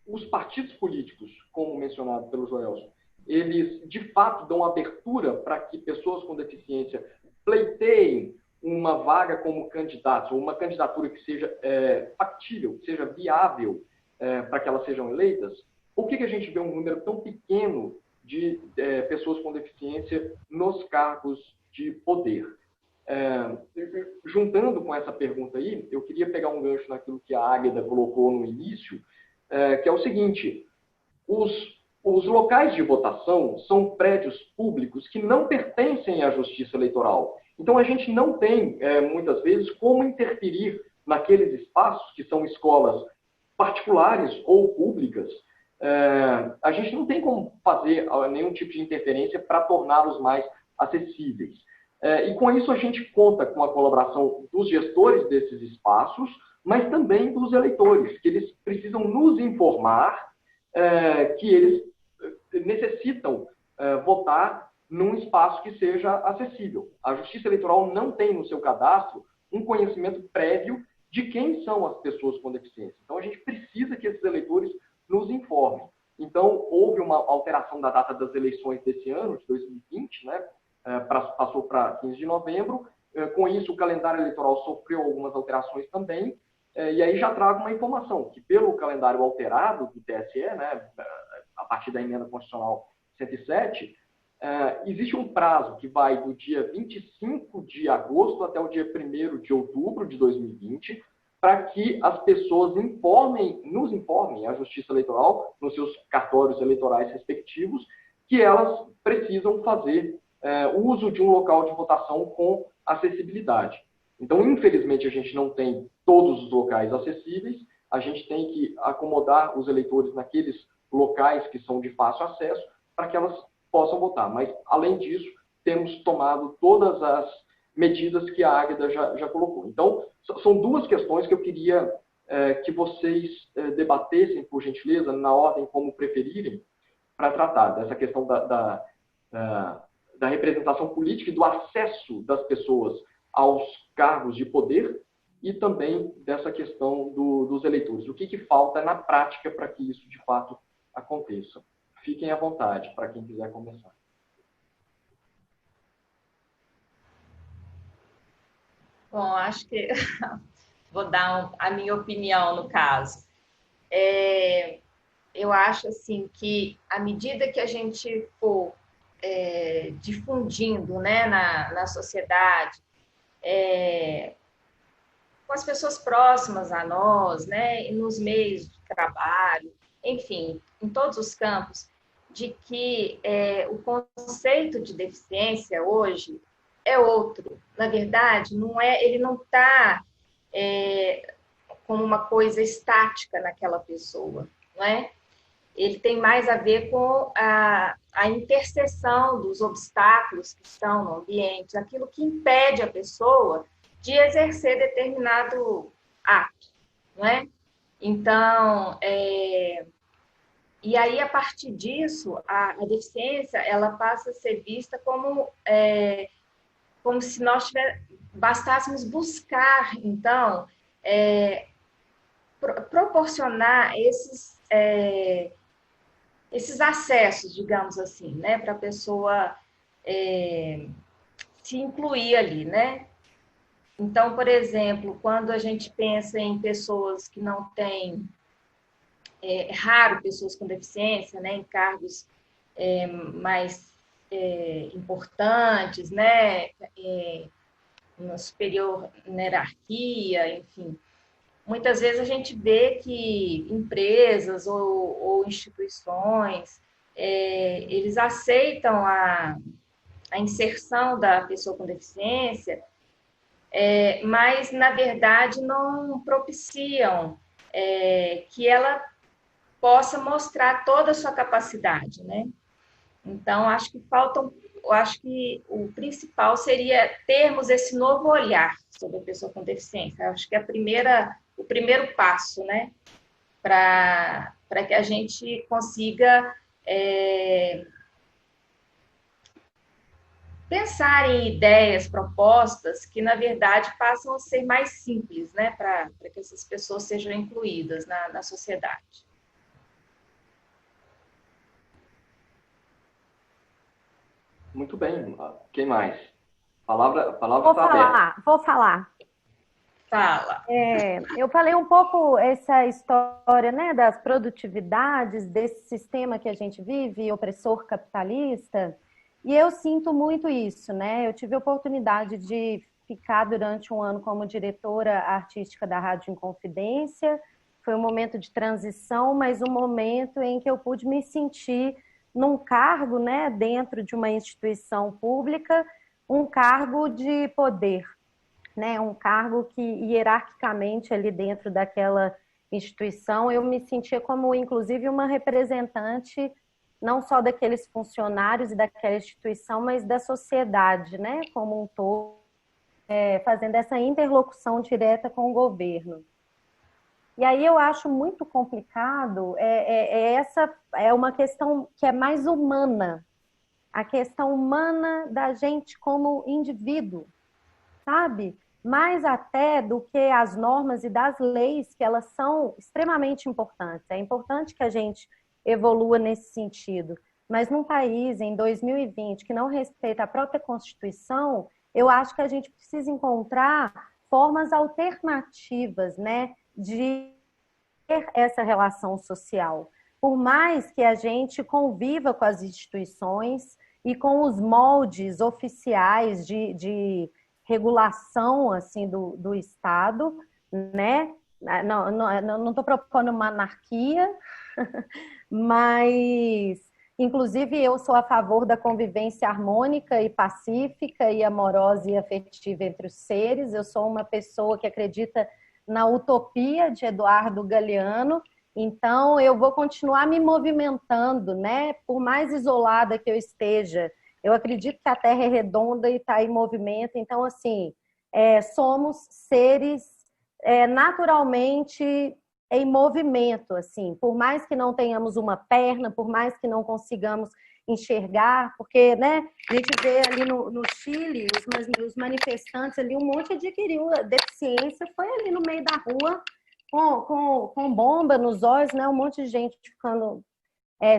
Os partidos políticos, como mencionado pelo Joelson, eles, de fato, dão abertura para que pessoas com deficiência pleiteiem uma vaga como candidatos, ou uma candidatura que seja factível, que seja viável para que elas sejam eleitas? Por que a gente vê um número tão pequeno de pessoas com deficiência nos cargos de poder? Juntando com essa pergunta aí, eu queria pegar um gancho naquilo que a Águeda colocou no início, que é o seguinte: os locais de votação são prédios públicos que não pertencem à Justiça Eleitoral. Então, a gente não tem, muitas vezes, como interferir naqueles espaços que são escolas particulares ou públicas. A gente não tem como fazer nenhum tipo de interferência para torná-los mais acessíveis. E com isso a gente conta com a colaboração dos gestores desses espaços, mas também dos eleitores, que eles precisam nos informar que eles necessitam votar num espaço que seja acessível. A Justiça Eleitoral não tem no seu cadastro um conhecimento prévio de quem são as pessoas com deficiência. Então, a gente precisa que esses eleitores nos informem. Então, houve uma alteração da data das eleições desse ano, de 2020, né? Passou para 15 de novembro. Com isso, o calendário eleitoral sofreu algumas alterações também. E aí já trago uma informação, que pelo calendário alterado do TSE, né, a partir da emenda constitucional 107, existe um prazo que vai do dia 25 de agosto até o dia 1º de outubro de 2020 para que as pessoas nos informem, a Justiça Eleitoral, nos seus cartórios eleitorais respectivos, que elas precisam fazer uso de um local de votação com acessibilidade. Então, infelizmente, a gente não tem todos os locais acessíveis, a gente tem que acomodar os eleitores naqueles locais que são de fácil acesso para que elas possam votar. Mas, além disso, temos tomado todas as medidas que a Águida já colocou. Então, são duas questões que eu queria que vocês debatessem, por gentileza, na ordem como preferirem, para tratar dessa questão da representação política e do acesso das pessoas aos cargos de poder e também dessa questão dos eleitores. O que falta na prática para que isso, de fato, aconteça? Fiquem à vontade para quem quiser começar. Bom, acho que vou dar a minha opinião no caso. Eu acho assim que à medida que a gente for difundindo, né, na sociedade, com as pessoas próximas a nós, né, e nos meios de trabalho, enfim, em todos os campos, de que o conceito de deficiência hoje é outro. Na verdade, ele não está como uma coisa estática naquela pessoa, não é? Ele tem mais a ver com a interseção dos obstáculos que estão no ambiente, aquilo que impede a pessoa de exercer determinado ato, não é? Então, e aí, a partir disso, a deficiência, ela passa a ser vista como se nós bastássemos buscar, então, proporcionar esses acessos, digamos assim, né, para a pessoa se incluir ali, né? Então, por exemplo, quando a gente pensa em pessoas que não têm, é raro pessoas com deficiência, né, em cargos mais importantes, né, uma superior na hierarquia, enfim. Muitas vezes a gente vê que empresas ou instituições, eles aceitam a inserção da pessoa com deficiência, mas, na verdade, não propiciam que ela possa mostrar toda a sua capacidade, né? Então, acho que o principal seria termos esse novo olhar sobre a pessoa com deficiência. Acho que o primeiro passo, né, para que a gente consiga pensar em ideias, propostas que, na verdade, passam a ser mais simples, né, para que essas pessoas sejam incluídas na sociedade. Muito bem. Quem mais? A palavra está aberta. Vou falar. Fala. Eu falei um pouco essa história, né, das produtividades, desse sistema que a gente vive, opressor capitalista, e eu sinto muito isso, né? Eu tive a oportunidade de ficar durante um ano como diretora artística da Rádio Inconfidência. Foi um momento de transição, mas um momento em que eu pude me sentir num cargo, né, dentro de uma instituição pública, um cargo de poder, né, um cargo que hierarquicamente ali dentro daquela instituição eu me sentia como, inclusive, uma representante não só daqueles funcionários e daquela instituição, mas da sociedade, né, como um todo, fazendo essa interlocução direta com o governo. E aí eu acho muito complicado, essa é uma questão que é mais humana, a questão humana da gente como indivíduo, sabe? Mais até do que as normas e das leis, que elas são extremamente importantes. É importante que a gente evolua nesse sentido. Mas num país, em 2020, que não respeita a própria Constituição, eu acho que a gente precisa encontrar formas alternativas, né, de ter essa relação social. Por mais que a gente conviva com as instituições e com os moldes oficiais de regulação assim, do Estado, né? Não estou propondo uma anarquia, mas, inclusive, eu sou a favor da convivência harmônica e pacífica e amorosa e afetiva entre os seres. Eu sou uma pessoa que acredita na utopia de Eduardo Galeano, então eu vou continuar me movimentando, né? Por mais isolada que eu esteja, eu acredito que a Terra é redonda e está em movimento, então, assim, somos seres naturalmente em movimento, assim, por mais que não tenhamos uma perna, por mais que não consigamos enxergar, porque, né, a gente vê ali no Chile, os manifestantes ali, um monte adquiriu a deficiência, foi ali no meio da rua, com bomba nos olhos, né, um monte de gente ficando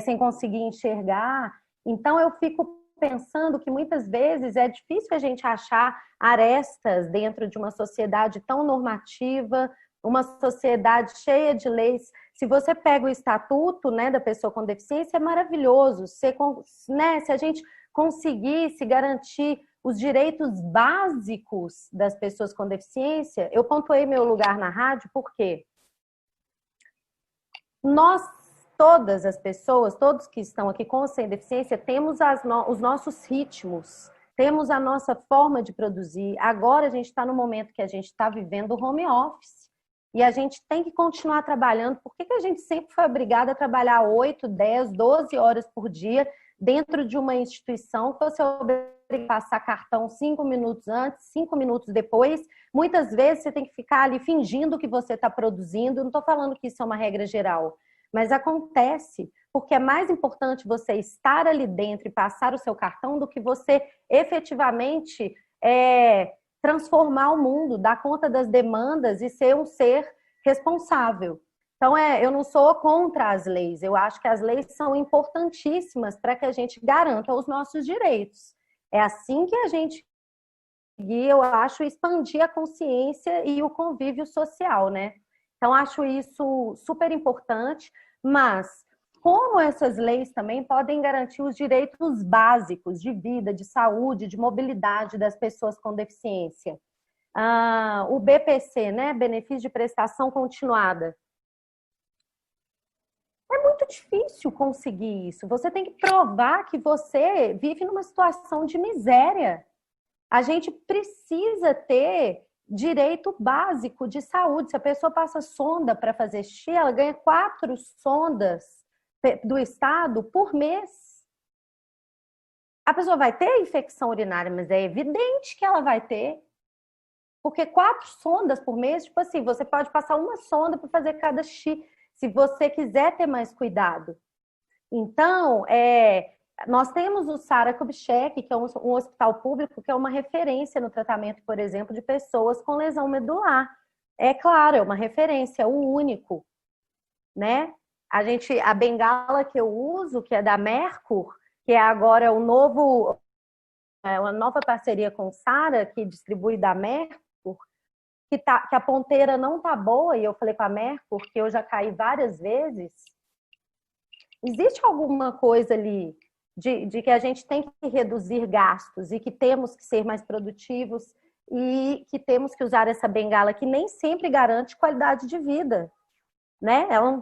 sem conseguir enxergar. Então, eu fico pensando que muitas vezes é difícil a gente achar arestas dentro de uma sociedade tão normativa, uma sociedade cheia de leis. Se você pega o estatuto, né, da pessoa com deficiência, é maravilhoso. Né, se a gente conseguisse garantir os direitos básicos das pessoas com deficiência, eu pontuei meu lugar na rádio porque nós, todas as pessoas, todos que estão aqui com ou sem deficiência, temos os nossos ritmos, temos a nossa forma de produzir. Agora a gente está no momento que a gente está vivendo o home office. E a gente tem que continuar trabalhando. Por que a gente sempre foi obrigada a trabalhar 8, 10, 12 horas por dia dentro de uma instituição que você é obrigado a passar cartão 5 minutos antes, 5 minutos depois? Muitas vezes você tem que ficar ali fingindo que você está produzindo. Eu não estou falando que isso é uma regra geral, mas acontece, porque é mais importante você estar ali dentro e passar o seu cartão do que você efetivamente transformar o mundo, dar conta das demandas e ser um ser responsável. Então, eu não sou contra as leis, eu acho que as leis são importantíssimas para que a gente garanta os nossos direitos. É assim que a gente, eu acho, expandir a consciência e o convívio social, né? Então, acho isso super importante, mas como essas leis também podem garantir os direitos básicos de vida, de saúde, de mobilidade das pessoas com deficiência. O BPC, né, Benefício de Prestação Continuada. É muito difícil conseguir isso. Você tem que provar que você vive numa situação de miséria. A gente precisa ter direito básico de saúde. Se a pessoa passa sonda para fazer xixi, ela ganha 4 sondas do Estado por mês. A pessoa vai ter infecção urinária, mas é evidente que ela vai ter. Porque 4 sondas por mês, tipo assim, você pode passar uma sonda para fazer cada xixi, se você quiser ter mais cuidado. Então, nós temos o Sara Kubitschek, que é um hospital público, que é uma referência no tratamento, por exemplo, de pessoas com lesão medular. É claro, é uma referência, é o único, né? A bengala que eu uso, que é da Mercur, que é agora uma nova parceria com o Sara, que distribui da Mercur, que a ponteira não tá boa, e eu falei com a Mercur, que eu já caí várias vezes. Existe alguma coisa ali de que a gente tem que reduzir gastos e que temos que ser mais produtivos e que temos que usar essa bengala que nem sempre garante qualidade de vida, né? Ela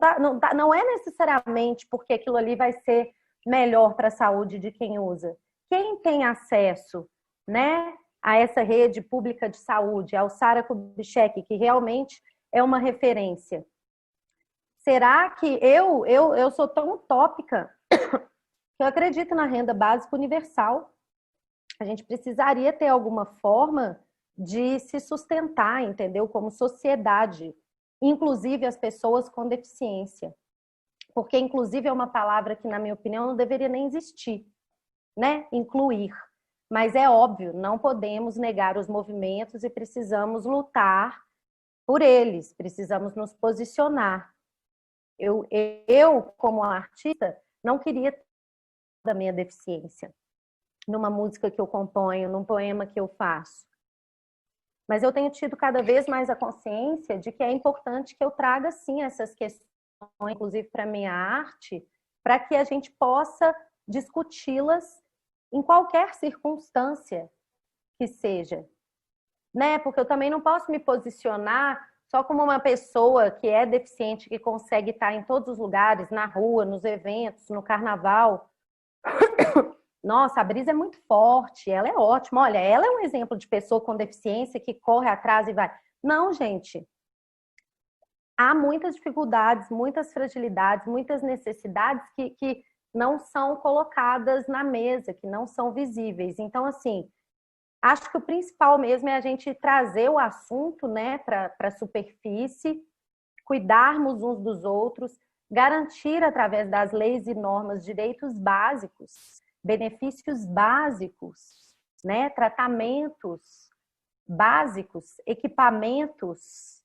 não é necessariamente porque aquilo ali vai ser melhor para a saúde de quem usa. Quem tem acesso, né, a essa rede pública de saúde, ao Sara Kubitschek, que realmente é uma referência. Será que eu sou tão utópica que eu acredito na renda básica universal? A gente precisaria ter alguma forma de se sustentar, entendeu? Como sociedade, inclusive as pessoas com deficiência. Porque inclusive é uma palavra que, na minha opinião, não deveria nem existir, né? Incluir. Mas é óbvio, não podemos negar os movimentos e precisamos lutar por eles, precisamos nos posicionar. Eu como artista, não queria da minha deficiência numa música que eu componho, num poema que eu faço. Mas eu tenho tido cada vez mais a consciência de que é importante que eu traga, sim, essas questões, inclusive para a minha arte, para que a gente possa discuti-las em qualquer circunstância que seja. Né? Porque eu também não posso me posicionar só como uma pessoa que é deficiente, que consegue estar em todos os lugares, na rua, nos eventos, no carnaval. Nossa, a Brisa é muito forte, ela é ótima. Olha, ela é um exemplo de pessoa com deficiência que corre atrás e vai. Não, gente. Há muitas dificuldades, muitas fragilidades, muitas necessidades que não são colocadas na mesa, que não são visíveis. Então, assim, acho que o principal mesmo é a gente trazer o assunto, né, para a superfície, cuidarmos uns dos outros, garantir através das leis e normas direitos básicos, benefícios básicos, né, tratamentos básicos, equipamentos,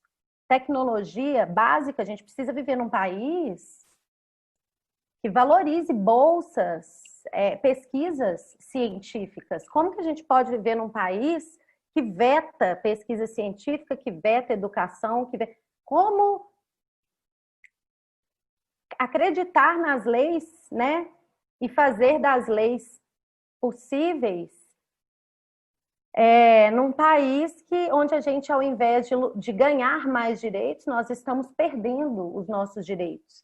tecnologia básica. A gente precisa viver num país que valorize bolsas, pesquisas científicas. Como que a gente pode viver num país que veta pesquisa científica, que veta educação, como acreditar nas leis, né? E fazer das leis possíveis num país onde a gente, ao invés de ganhar mais direitos, nós estamos perdendo os nossos direitos.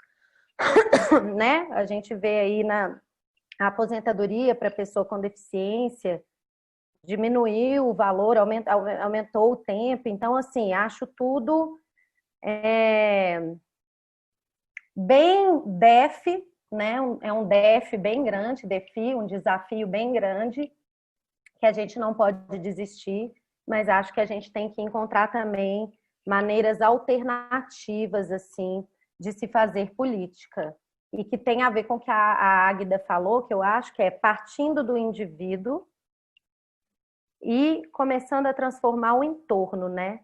Né? A gente vê aí na aposentadoria para pessoa com deficiência, diminuiu o valor, aumentou o tempo. Então, assim, acho tudo bem DEF, né? É um DEF bem grande, um desafio bem grande, que a gente não pode desistir, mas acho que a gente tem que encontrar também maneiras alternativas, assim, de se fazer política. E que tem a ver com o que a Águida falou, que eu acho que é partindo do indivíduo e começando a transformar o entorno, né?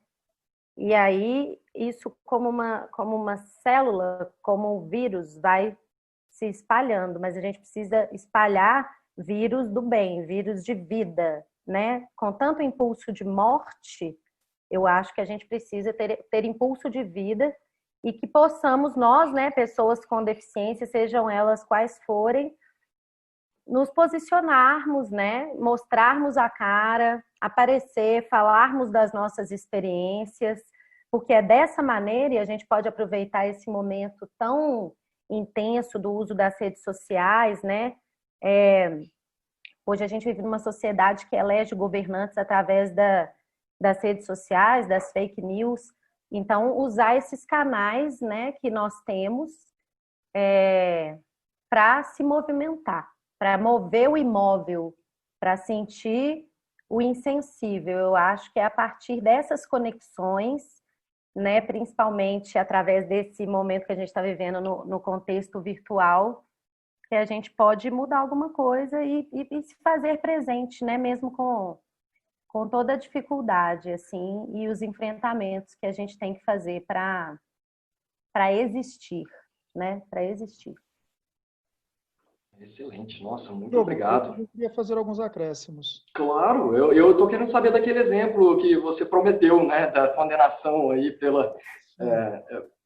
E aí, isso como uma célula, como um vírus, vai se espalhando, mas a gente precisa espalhar vírus do bem, vírus de vida, né? Com tanto impulso de morte, eu acho que a gente precisa ter impulso de vida e que possamos nós, né, pessoas com deficiência, sejam elas quais forem, nos posicionarmos, né? Mostrarmos a cara, aparecer, falarmos das nossas experiências, porque é dessa maneira, e a gente pode aproveitar esse momento tão intenso do uso das redes sociais, né? Hoje a gente vive numa sociedade que elege governantes através das redes sociais, das fake news. Então, usar esses canais, né, que nós temos para se movimentar, para mover o imóvel, para sentir o insensível. Eu acho que é a partir dessas conexões, né, principalmente através desse momento que a gente está vivendo no contexto virtual, que a gente pode mudar alguma coisa e se fazer presente, né, mesmo com toda a dificuldade, assim, e os enfrentamentos que a gente tem que fazer para existir, né, para existir. Excelente, nossa, muito obrigado. Eu queria fazer alguns acréscimos. Claro, eu estou querendo saber daquele exemplo que você prometeu, né, da condenação aí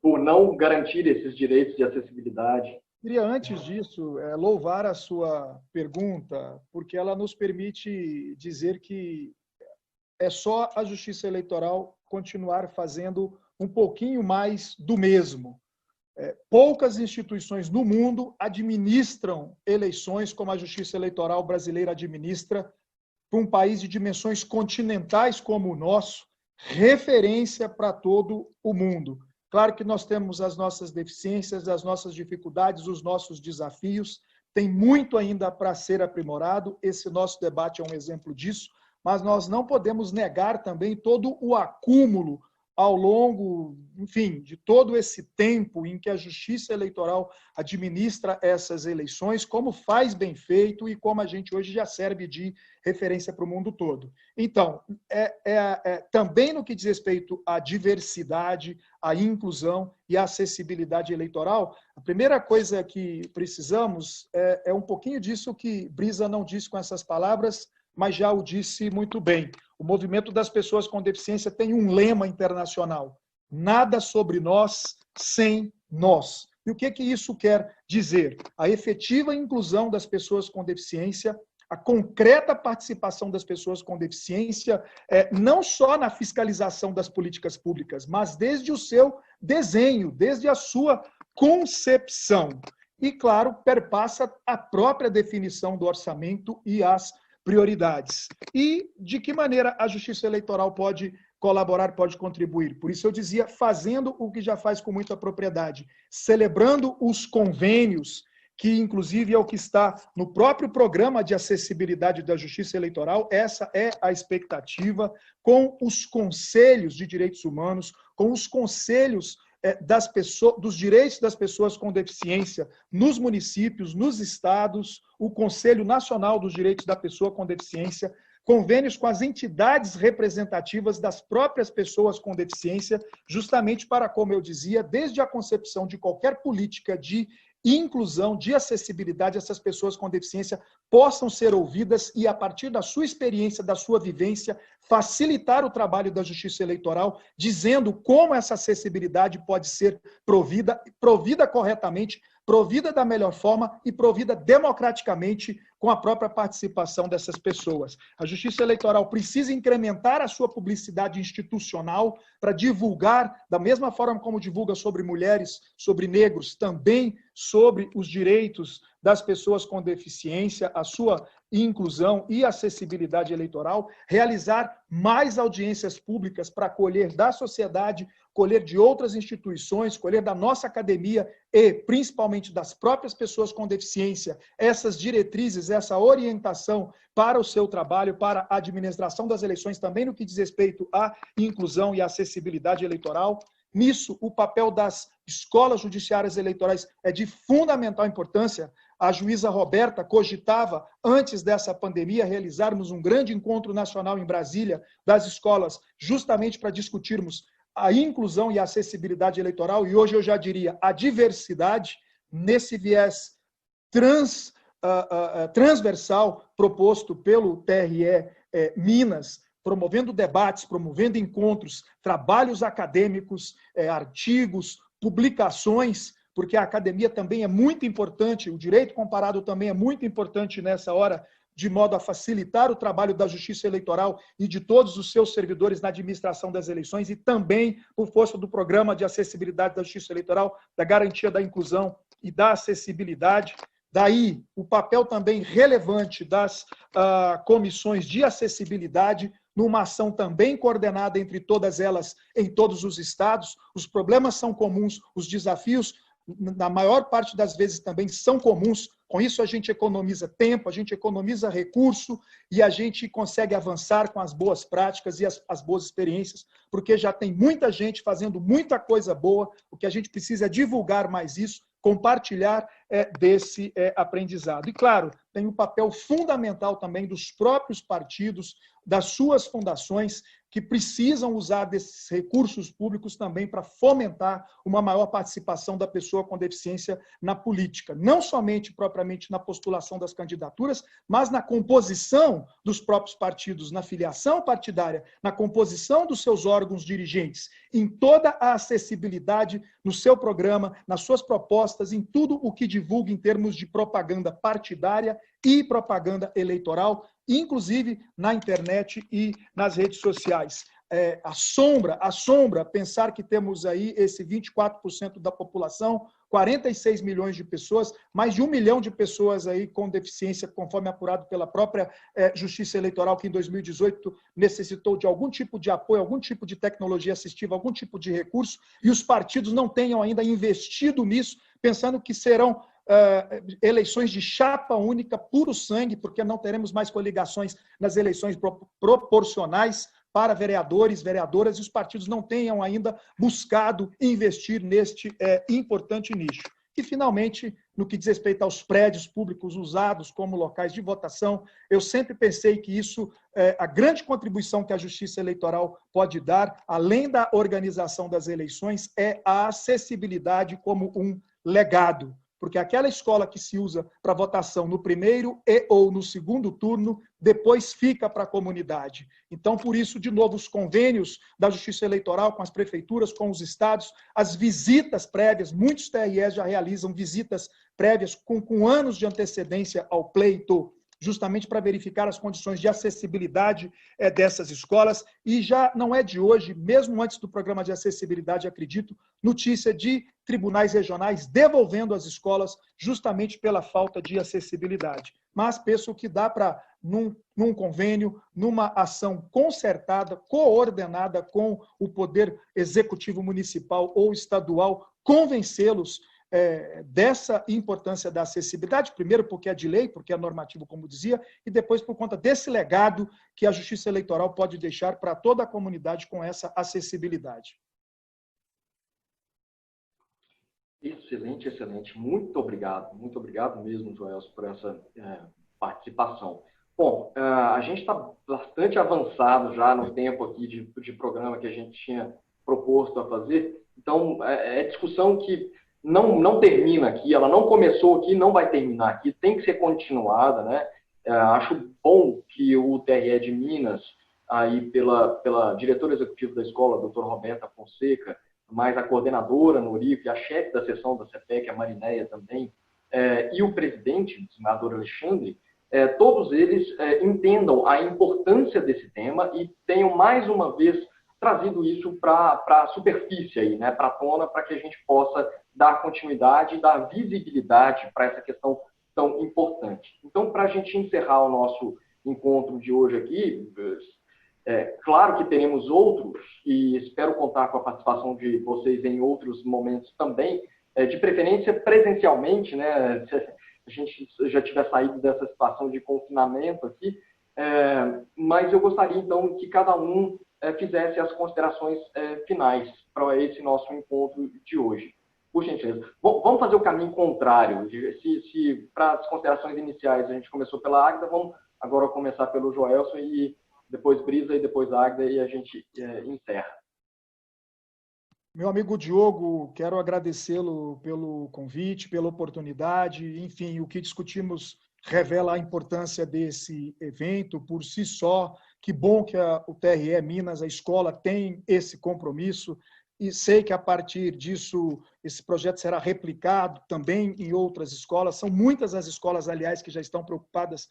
por não garantir esses direitos de acessibilidade. Queria, antes disso, louvar a sua pergunta, porque ela nos permite dizer que é só a Justiça Eleitoral continuar fazendo um pouquinho mais do mesmo. Poucas instituições no mundo administram eleições como a Justiça Eleitoral brasileira administra, para um país de dimensões continentais como o nosso, referência para todo o mundo. Claro que nós temos as nossas deficiências, as nossas dificuldades, os nossos desafios, tem muito ainda para ser aprimorado, esse nosso debate é um exemplo disso, mas nós não podemos negar também todo o acúmulo ao longo, enfim, de todo esse tempo em que a Justiça Eleitoral administra essas eleições, como faz bem feito e como a gente hoje já serve de referência para o mundo todo. Então, também no que diz respeito à diversidade, à inclusão e à acessibilidade eleitoral, a primeira coisa que precisamos é um pouquinho disso que Brisa não disse com essas palavras, mas já o disse muito bem. O movimento das pessoas com deficiência tem um lema internacional: nada sobre nós sem nós. E o que isso quer dizer? A efetiva inclusão das pessoas com deficiência a concreta participação das pessoas com deficiência, não só na fiscalização das políticas públicas, mas desde o seu desenho, desde a sua concepção. E, claro, perpassa a própria definição do orçamento e as prioridades. E de que maneira a Justiça Eleitoral pode colaborar, pode contribuir? Por isso eu dizia, fazendo o que já faz com muita propriedade, celebrando os convênios, que inclusive é o que está no próprio programa de acessibilidade da Justiça Eleitoral, essa é a expectativa, com os conselhos de direitos humanos, com os conselhos dos direitos das pessoas com deficiência nos municípios, nos estados, o Conselho Nacional dos Direitos da Pessoa com Deficiência, convênios com as entidades representativas das próprias pessoas com deficiência, justamente para, como eu dizia, desde a concepção de qualquer política de inclusão, de acessibilidade, essas pessoas com deficiência possam ser ouvidas e, a partir da sua experiência, da sua vivência, facilitar o trabalho da Justiça Eleitoral, dizendo como essa acessibilidade pode ser provida corretamente, provida da melhor forma e provida democraticamente com a própria participação dessas pessoas. A Justiça Eleitoral precisa incrementar a sua publicidade institucional para divulgar, da mesma forma como divulga sobre mulheres, sobre negros, também sobre os direitos das pessoas com deficiência, a sua inclusão e acessibilidade eleitoral, realizar mais audiências públicas para colher da sociedade, colher de outras instituições, colher da nossa academia e, principalmente, das próprias pessoas com deficiência, essas diretrizes, essa orientação para o seu trabalho, para a administração das eleições, também no que diz respeito à inclusão e acessibilidade eleitoral. Nisso, o papel das escolas judiciárias eleitorais é de fundamental importância. A juíza Roberta cogitava, antes dessa pandemia, realizarmos um grande encontro nacional em Brasília das escolas, justamente para discutirmos a inclusão e a acessibilidade eleitoral, e hoje eu já diria a diversidade, nesse viés transversal proposto pelo TRE Minas, promovendo debates, promovendo encontros, trabalhos acadêmicos, artigos, publicações, porque a academia também é muito importante, o direito comparado também é muito importante nessa hora, de modo a facilitar o trabalho da Justiça Eleitoral e de todos os seus servidores na administração das eleições, e também por força do Programa de Acessibilidade da Justiça Eleitoral, da garantia da inclusão e da acessibilidade. Daí, o papel também relevante das comissões de acessibilidade, numa ação também coordenada entre todas elas, em todos os estados. Os problemas são comuns, os desafios, na maior parte das vezes, também são comuns. Com isso, a gente economiza tempo, a gente economiza recurso e a gente consegue avançar com as boas práticas e as boas experiências, porque já tem muita gente fazendo muita coisa boa. O que a gente precisa é divulgar mais isso, compartilhar desse aprendizado. E, claro, tem um papel fundamental também dos próprios partidos, das suas fundações, que precisam usar desses recursos públicos também para fomentar uma maior participação da pessoa com deficiência na política. Não somente propriamente na postulação das candidaturas, mas na composição dos próprios partidos, na filiação partidária, na composição dos seus órgãos dirigentes, em toda a acessibilidade no seu programa, nas suas propostas, em tudo o que divulga em termos de propaganda partidária e propaganda eleitoral, inclusive na internet e nas redes sociais. Assombra pensar que temos aí esse 24% da população, 46 milhões de pessoas, mais de 1 milhão de pessoas aí com deficiência, conforme apurado pela própria Justiça Eleitoral, que em 2018 necessitou de algum tipo de apoio, algum tipo de tecnologia assistiva, algum tipo de recurso, e os partidos não tenham ainda investido nisso, pensando que serão eleições de chapa única, puro sangue, porque não teremos mais coligações nas eleições proporcionais para vereadores, vereadoras, e os partidos não tenham ainda buscado investir neste importante nicho. E, finalmente, no que diz respeito aos prédios públicos usados como locais de votação, eu sempre pensei que isso, a grande contribuição que a Justiça Eleitoral pode dar, além da organização das eleições, é a acessibilidade como um legado. Porque aquela escola que se usa para votação no primeiro ou no segundo turno, depois fica para a comunidade. Então, por isso, de novo, os convênios da Justiça Eleitoral com as prefeituras, com os estados, as visitas prévias, muitos TREs já realizam visitas prévias com anos de antecedência ao pleito, justamente para verificar as condições de acessibilidade dessas escolas. E já não é de hoje, mesmo antes do programa de acessibilidade, acredito, notícia de tribunais regionais devolvendo as escolas justamente pela falta de acessibilidade. Mas penso que dá para, num convênio, numa ação concertada, coordenada com o Poder Executivo Municipal ou estadual, convencê-los dessa importância da acessibilidade, primeiro porque é de lei, porque é normativo, como dizia, e depois por conta desse legado que a Justiça Eleitoral pode deixar para toda a comunidade com essa acessibilidade. Excelente, excelente. Muito obrigado mesmo, Joelson, por essa participação. Bom, a gente está bastante avançado já no tempo aqui de programa que a gente tinha proposto a fazer, então é discussão que não termina aqui, ela não começou aqui, não vai terminar aqui, tem que ser continuada, né? Acho bom que o TRE de Minas, aí pela diretora executiva da escola, a doutora Roberta Fonseca, mais a coordenadora Norico e a chefe da seção da CEPEC, a Marinéia também, e o presidente, o desembargador Alexandre, todos eles entendam a importância desse tema e tenham mais uma vez trazido isso para a superfície aí, né, para a tona, para que a gente possa dar continuidade e dar visibilidade para essa questão tão importante. Então, para a gente encerrar o nosso encontro de hoje aqui, claro que teremos outros, e espero contar com a participação de vocês em outros momentos também, de preferência presencialmente, né, se a gente já tiver saído dessa situação de confinamento aqui, mas eu gostaria, então, que cada um fizesse as considerações finais para esse nosso encontro de hoje. Por gentileza. Vamos fazer o caminho contrário. Se para as considerações iniciais a gente começou pela Águida, vamos agora começar pelo Joelson e depois Brisa e depois Águida e a gente encerra. Meu amigo Diogo, quero agradecê-lo pelo convite, pela oportunidade. Enfim, o que discutimos revela a importância desse evento por si só. Que bom que o TRE Minas, a escola, tem esse compromisso. E sei que, a partir disso, esse projeto será replicado também em outras escolas. São muitas as escolas, aliás, que já estão preocupadas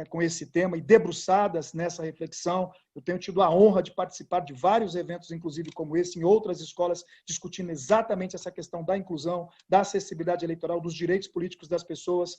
com esse tema e debruçadas nessa reflexão. Eu tenho tido a honra de participar de vários eventos, inclusive como esse, em outras escolas, discutindo exatamente essa questão da inclusão, da acessibilidade eleitoral, dos direitos políticos das pessoas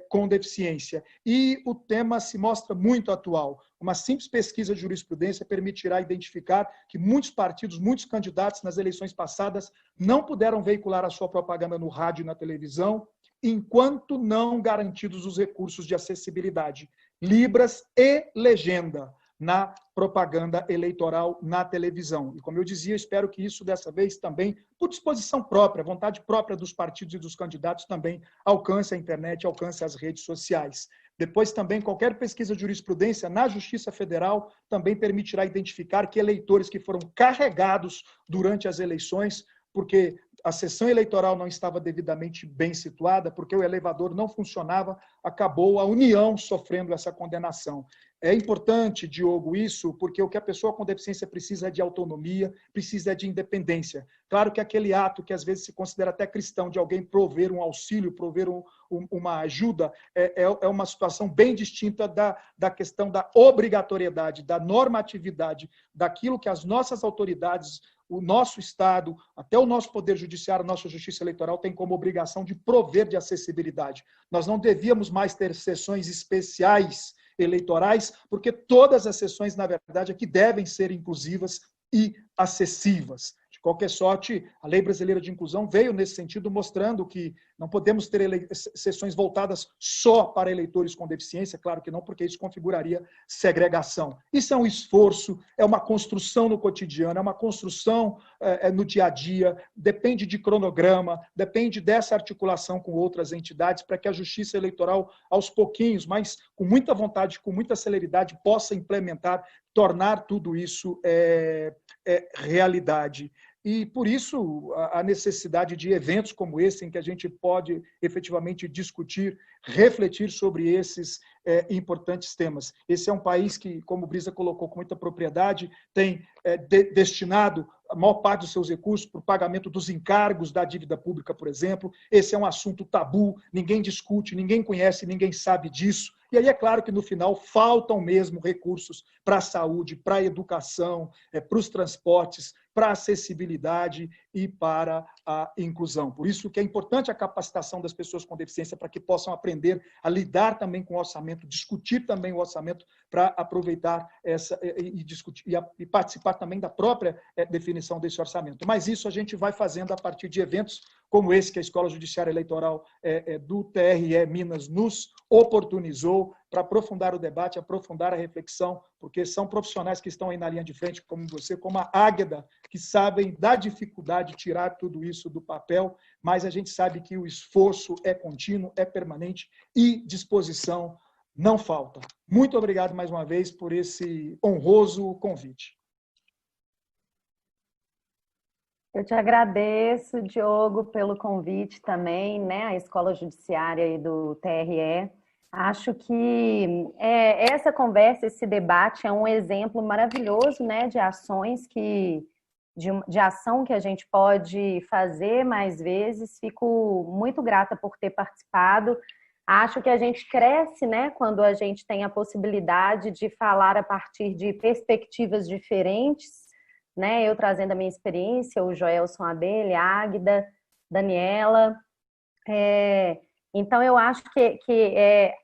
com deficiência. E o tema se mostra muito atual. Uma simples pesquisa de jurisprudência permitirá identificar que muitos partidos, muitos candidatos nas eleições passadas não puderam veicular a sua propaganda no rádio e na televisão, enquanto não garantidos os recursos de acessibilidade, libras e legenda na propaganda eleitoral na televisão. E, como eu dizia, espero que isso, dessa vez, também, por disposição própria, vontade própria dos partidos e dos candidatos, também alcance a internet, alcance as redes sociais. Depois, também, qualquer pesquisa de jurisprudência na Justiça Federal também permitirá identificar que eleitores que foram carregados durante as eleições, porque a sessão eleitoral não estava devidamente bem situada, porque o elevador não funcionava, acabou a União sofrendo essa condenação. É importante, Diogo, isso, porque o que a pessoa com deficiência precisa é de autonomia, precisa de independência. Claro que aquele ato que às vezes se considera até cristão, de alguém prover um auxílio, prover uma ajuda, é uma situação bem distinta da questão da obrigatoriedade, da normatividade, daquilo que as nossas autoridades, o nosso Estado, até o nosso Poder Judiciário, a nossa Justiça Eleitoral tem como obrigação de prover de acessibilidade. Nós não devíamos mais ter sessões especiais eleitorais, porque todas as sessões, na verdade, aqui devem ser inclusivas e acessivas. De qualquer sorte, a Lei Brasileira de Inclusão veio nesse sentido, mostrando que não podemos ter sessões voltadas só para eleitores com deficiência, claro que não, porque isso configuraria segregação. Isso é um esforço, é uma construção no cotidiano, é uma construção no dia a dia, depende de cronograma, depende dessa articulação com outras entidades, para que a Justiça Eleitoral, aos pouquinhos, mas com muita vontade, com muita celeridade, possa implementar, tornar tudo isso realidade. E, por isso, a necessidade de eventos como esse, em que a gente pode efetivamente discutir, refletir sobre esses importantes temas. Esse é um país que, como o Brisa colocou com muita propriedade, tem destinado a maior parte dos seus recursos para o pagamento dos encargos da dívida pública, por exemplo. Esse é um assunto tabu, ninguém discute, ninguém conhece, ninguém sabe disso. E aí é claro que no final faltam mesmo recursos para a saúde, para a educação, para os transportes, para a acessibilidade e para a inclusão. Por isso que é importante a capacitação das pessoas com deficiência para que possam aprender a lidar também com o orçamento, discutir também o orçamento para aproveitar essa e discutir e participar também da própria definição desse orçamento. Mas isso a gente vai fazendo a partir de eventos como esse que a Escola Judiciária Eleitoral do TRE Minas nos oportunizou para aprofundar o debate, aprofundar a reflexão, porque são profissionais que estão aí na linha de frente, como você, como a Águeda, que sabem da dificuldade de tirar tudo isso do papel, mas a gente sabe que o esforço é contínuo, é permanente e disposição não falta. Muito obrigado mais uma vez por esse honroso convite. Eu te agradeço, Diogo, pelo convite também, né, à Escola Judiciária e do TRE. Acho que essa conversa, esse debate é um exemplo maravilhoso, né, de ações de ação que a gente pode fazer mais vezes. Fico muito grata por ter participado. Acho que a gente cresce, né, quando a gente tem a possibilidade de falar a partir de perspectivas diferentes, né? Eu trazendo a minha experiência, o Joelson a dele, a Águeda, Daniela. Então, eu acho que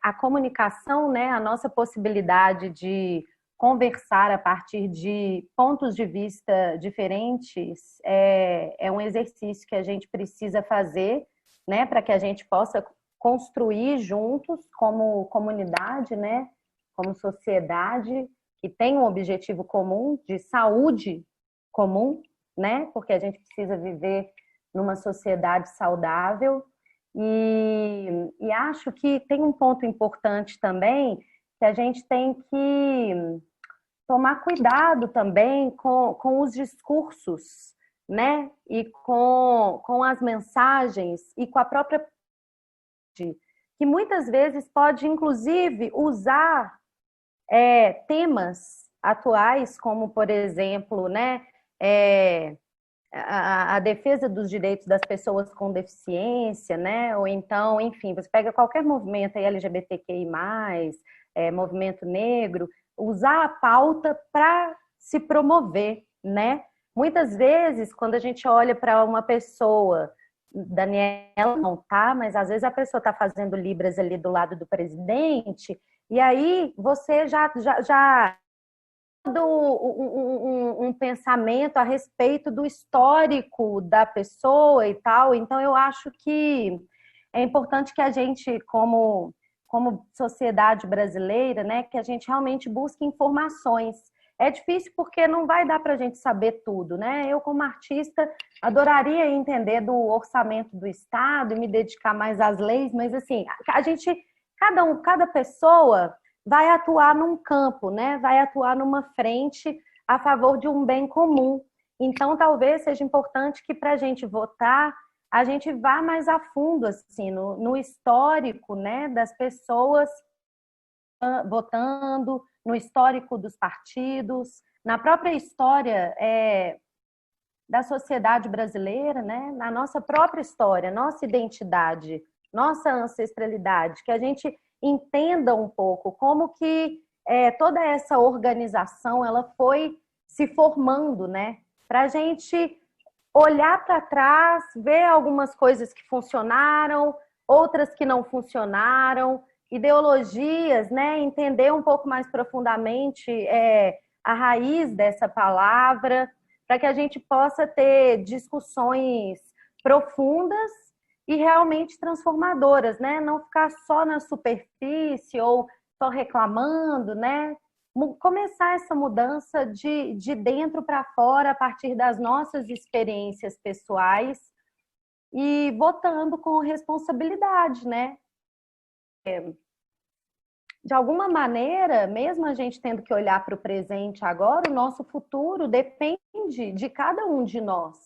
a comunicação, né, a nossa possibilidade de conversar a partir de pontos de vista diferentes é um exercício que a gente precisa fazer, né, para que a gente possa construir juntos como comunidade, né, como sociedade, que tem um objetivo comum de saúde comum, né? Porque a gente precisa viver numa sociedade saudável. E acho que tem um ponto importante também, que a gente tem que tomar cuidado também com os discursos, né? E com as mensagens e com a própria que muitas vezes pode, inclusive, usar temas atuais, como, por exemplo, né, a defesa dos direitos das pessoas com deficiência, né? Ou então, enfim, você pega qualquer movimento aí, LGBTQI+, movimento negro, usar a pauta para se promover, né? Muitas vezes, quando a gente olha para uma pessoa, Daniela não tá, mas às vezes a pessoa está fazendo libras ali do lado do presidente, e aí você já um pensamento a respeito do histórico da pessoa e tal. Então, eu acho que é importante que a gente, como sociedade brasileira, né, que a gente realmente busque informações. É difícil porque não vai dar para a gente saber tudo, né? Eu, como artista, adoraria entender do orçamento do Estado e me dedicar mais às leis, mas, assim, cada pessoa vai atuar num campo, né? Vai atuar numa frente a favor de um bem comum. Então, talvez seja importante que, para a gente votar, a gente vá mais a fundo, assim, no histórico, né, das pessoas votando, no histórico dos partidos, na própria história da sociedade brasileira, né, na nossa própria história, nossa identidade, nossa ancestralidade, que a gente entenda um pouco como que toda essa organização ela foi se formando, né? Para a gente olhar para trás, ver algumas coisas que funcionaram, outras que não funcionaram, ideologias, né? Entender um pouco mais profundamente a raiz dessa palavra, para que a gente possa ter discussões profundas e realmente transformadoras, né? Não ficar só na superfície ou só reclamando, né? Começar essa mudança de dentro para fora a partir das nossas experiências pessoais e votando com responsabilidade, né? De alguma maneira, mesmo a gente tendo que olhar para o presente agora, o nosso futuro depende de cada um de nós.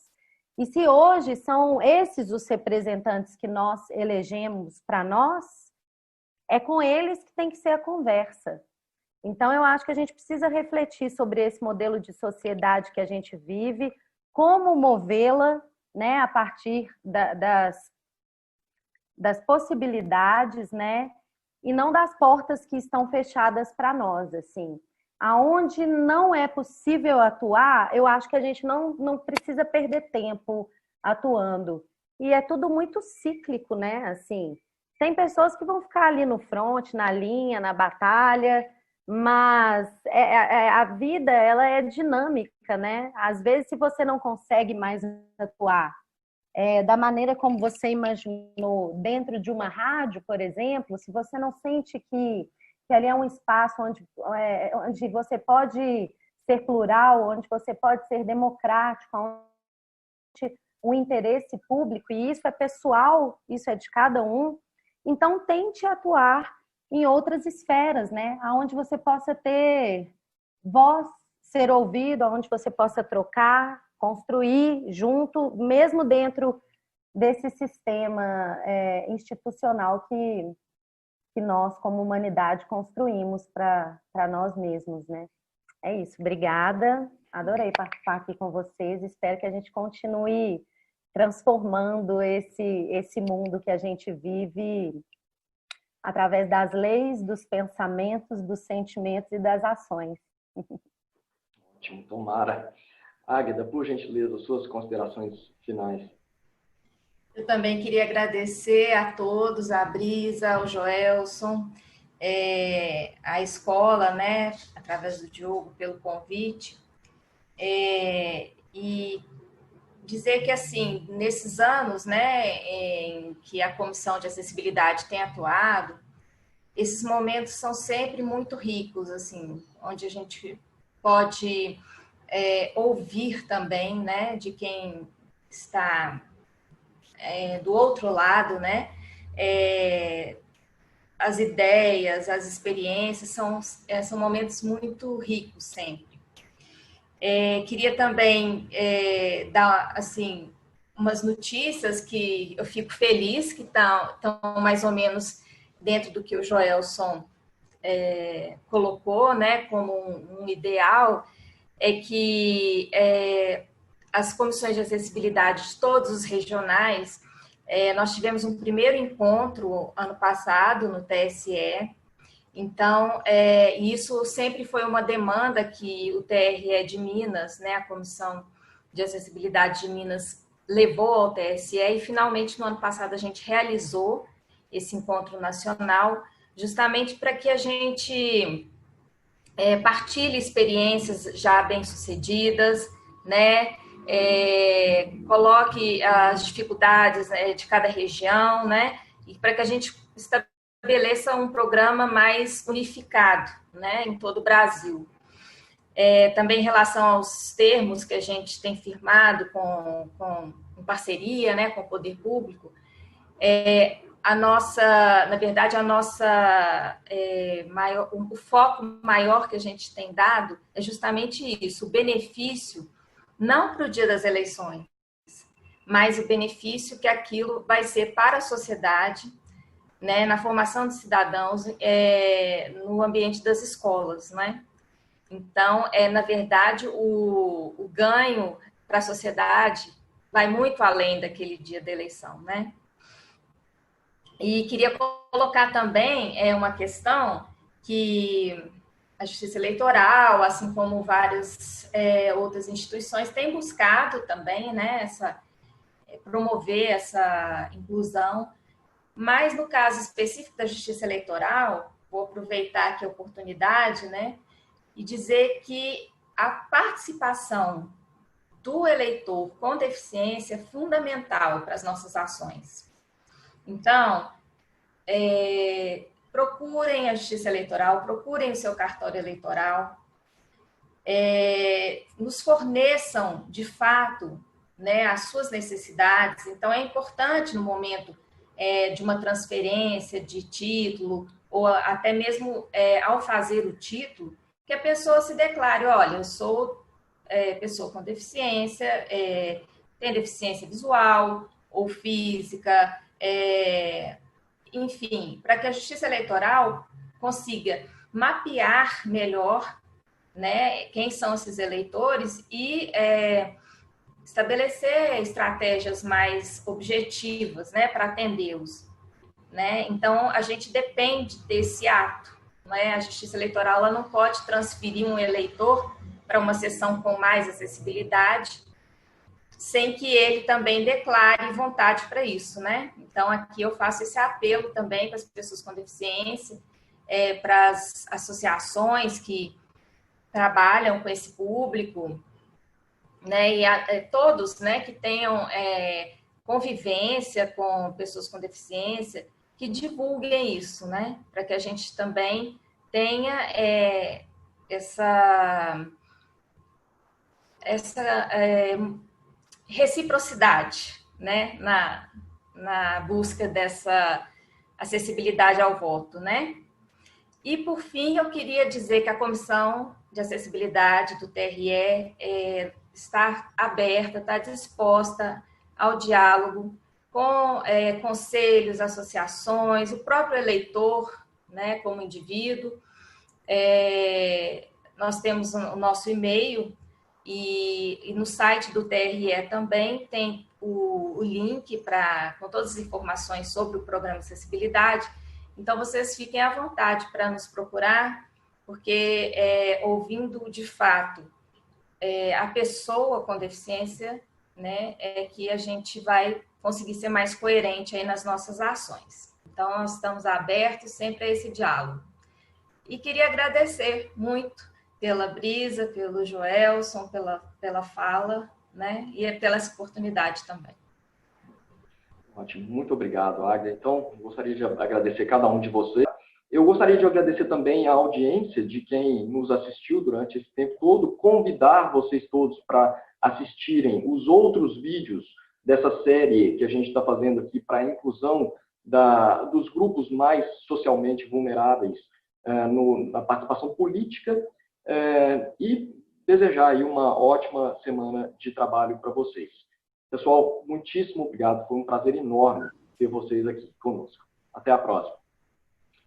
E se hoje são esses os representantes que nós elegemos para nós, é com eles que tem que ser a conversa. Então, eu acho que a gente precisa refletir sobre esse modelo de sociedade que a gente vive, como movê-la, né, a partir das possibilidades, né, e não das portas que estão fechadas para nós, assim. Aonde não é possível atuar, eu acho que a gente não precisa perder tempo atuando. E é tudo muito cíclico, né? Assim, tem pessoas que vão ficar ali no front, na linha, na batalha, mas a vida, ela é dinâmica, né? Às vezes, se você não consegue mais atuar da maneira como você imaginou dentro de uma rádio, por exemplo, se você não sente que ali é um espaço onde você pode ser plural, onde você pode ser democrático, onde o interesse público, e isso é pessoal, isso é de cada um, então tente atuar em outras esferas, né? Onde você possa ter voz, ser ouvido, onde você possa trocar, construir junto, mesmo dentro desse sistema institucional que nós, como humanidade, construímos para nós mesmos, né? É isso, obrigada, adorei participar aqui com vocês, espero que a gente continue transformando esse mundo que a gente vive através das leis, dos pensamentos, dos sentimentos e das ações. Ótimo, tomara. Águida, por gentileza, suas considerações finais. Eu também queria agradecer a todos, a Brisa, ao Joelson, a escola, né, através do Diogo, pelo convite, e dizer que, assim, nesses anos, né, em que a Comissão de Acessibilidade tem atuado, esses momentos são sempre muito ricos, assim, onde a gente pode ouvir também, né, de quem está do outro lado, né, as ideias, as experiências, são momentos muito ricos sempre. Queria também dar, assim, umas notícias que eu fico feliz que estão mais ou menos dentro do que o Joelson colocou, né, como um ideal, é que as comissões de acessibilidade de todos os regionais, nós tivemos um primeiro encontro ano passado no TSE. Então, isso sempre foi uma demanda que o TRE de Minas, né, a Comissão de Acessibilidade de Minas, levou ao TSE, e finalmente no ano passado a gente realizou esse encontro nacional, justamente para que a gente partilhe experiências já bem-sucedidas, né, coloque as dificuldades de cada região, né, e para que a gente estabeleça um programa mais unificado, né, em todo o Brasil. Também em relação aos termos que a gente tem firmado em parceria, né, com o poder público, o foco maior que a gente tem dado é justamente isso, o benefício, não para o dia das eleições, mas o benefício que aquilo vai ser para a sociedade, né, na formação de cidadãos no ambiente das escolas, né? Então, na verdade, o ganho para a sociedade vai muito além daquele dia da eleição, né? E queria colocar também uma questão que a Justiça Eleitoral, assim como várias outras instituições, têm buscado também, né, promover essa inclusão. Mas, no caso específico da Justiça Eleitoral, vou aproveitar aqui a oportunidade, né, e dizer que a participação do eleitor com deficiência é fundamental para as nossas ações. Então, procurem a Justiça Eleitoral, procurem o seu cartório eleitoral, nos forneçam, de fato, né, as suas necessidades. Então, é importante no momento de uma transferência de título, ou até mesmo ao fazer o título, que a pessoa se declare, olha, eu sou pessoa com deficiência, tem deficiência visual ou física, enfim, para que a Justiça Eleitoral consiga mapear melhor, né, quem são esses eleitores e estabelecer estratégias mais objetivas, né, para atendê-los. né? Então, a gente depende desse ato, né? A Justiça Eleitoral ela não pode transferir um eleitor para uma sessão com mais acessibilidade sem que ele também declare vontade para isso, né? Então, aqui eu faço esse apelo também para as pessoas com deficiência, para as associações que trabalham com esse público, né? E todos, né, que tenham convivência com pessoas com deficiência, que divulguem isso, né? Para que a gente também tenha essa reciprocidade, né, na busca dessa acessibilidade ao voto, né? E, por fim, eu queria dizer que a Comissão de Acessibilidade do TRE está aberta, está disposta ao diálogo com conselhos, associações, o próprio eleitor, né, como indivíduo. Nós temos o nosso e-mail, e no site do TRE também tem o link com todas as informações sobre o programa de acessibilidade. Então, vocês fiquem à vontade para nos procurar, porque ouvindo de fato a pessoa com deficiência, né, é que a gente vai conseguir ser mais coerente aí nas nossas ações. Então, nós estamos abertos sempre a esse diálogo. E queria agradecer muito pela Brisa, pelo Joelson, pela fala, né? E pela essa oportunidade também. Ótimo, muito obrigado, Águida. Então, gostaria de agradecer cada um de vocês. Eu gostaria de agradecer também a audiência de quem nos assistiu durante esse tempo todo, convidar vocês todos para assistirem os outros vídeos dessa série que a gente está fazendo aqui para a inclusão dos grupos mais socialmente vulneráveis na participação política, e desejar aí uma ótima semana de trabalho para vocês. Pessoal, muitíssimo obrigado. Foi um prazer enorme ter vocês aqui conosco. Até a próxima.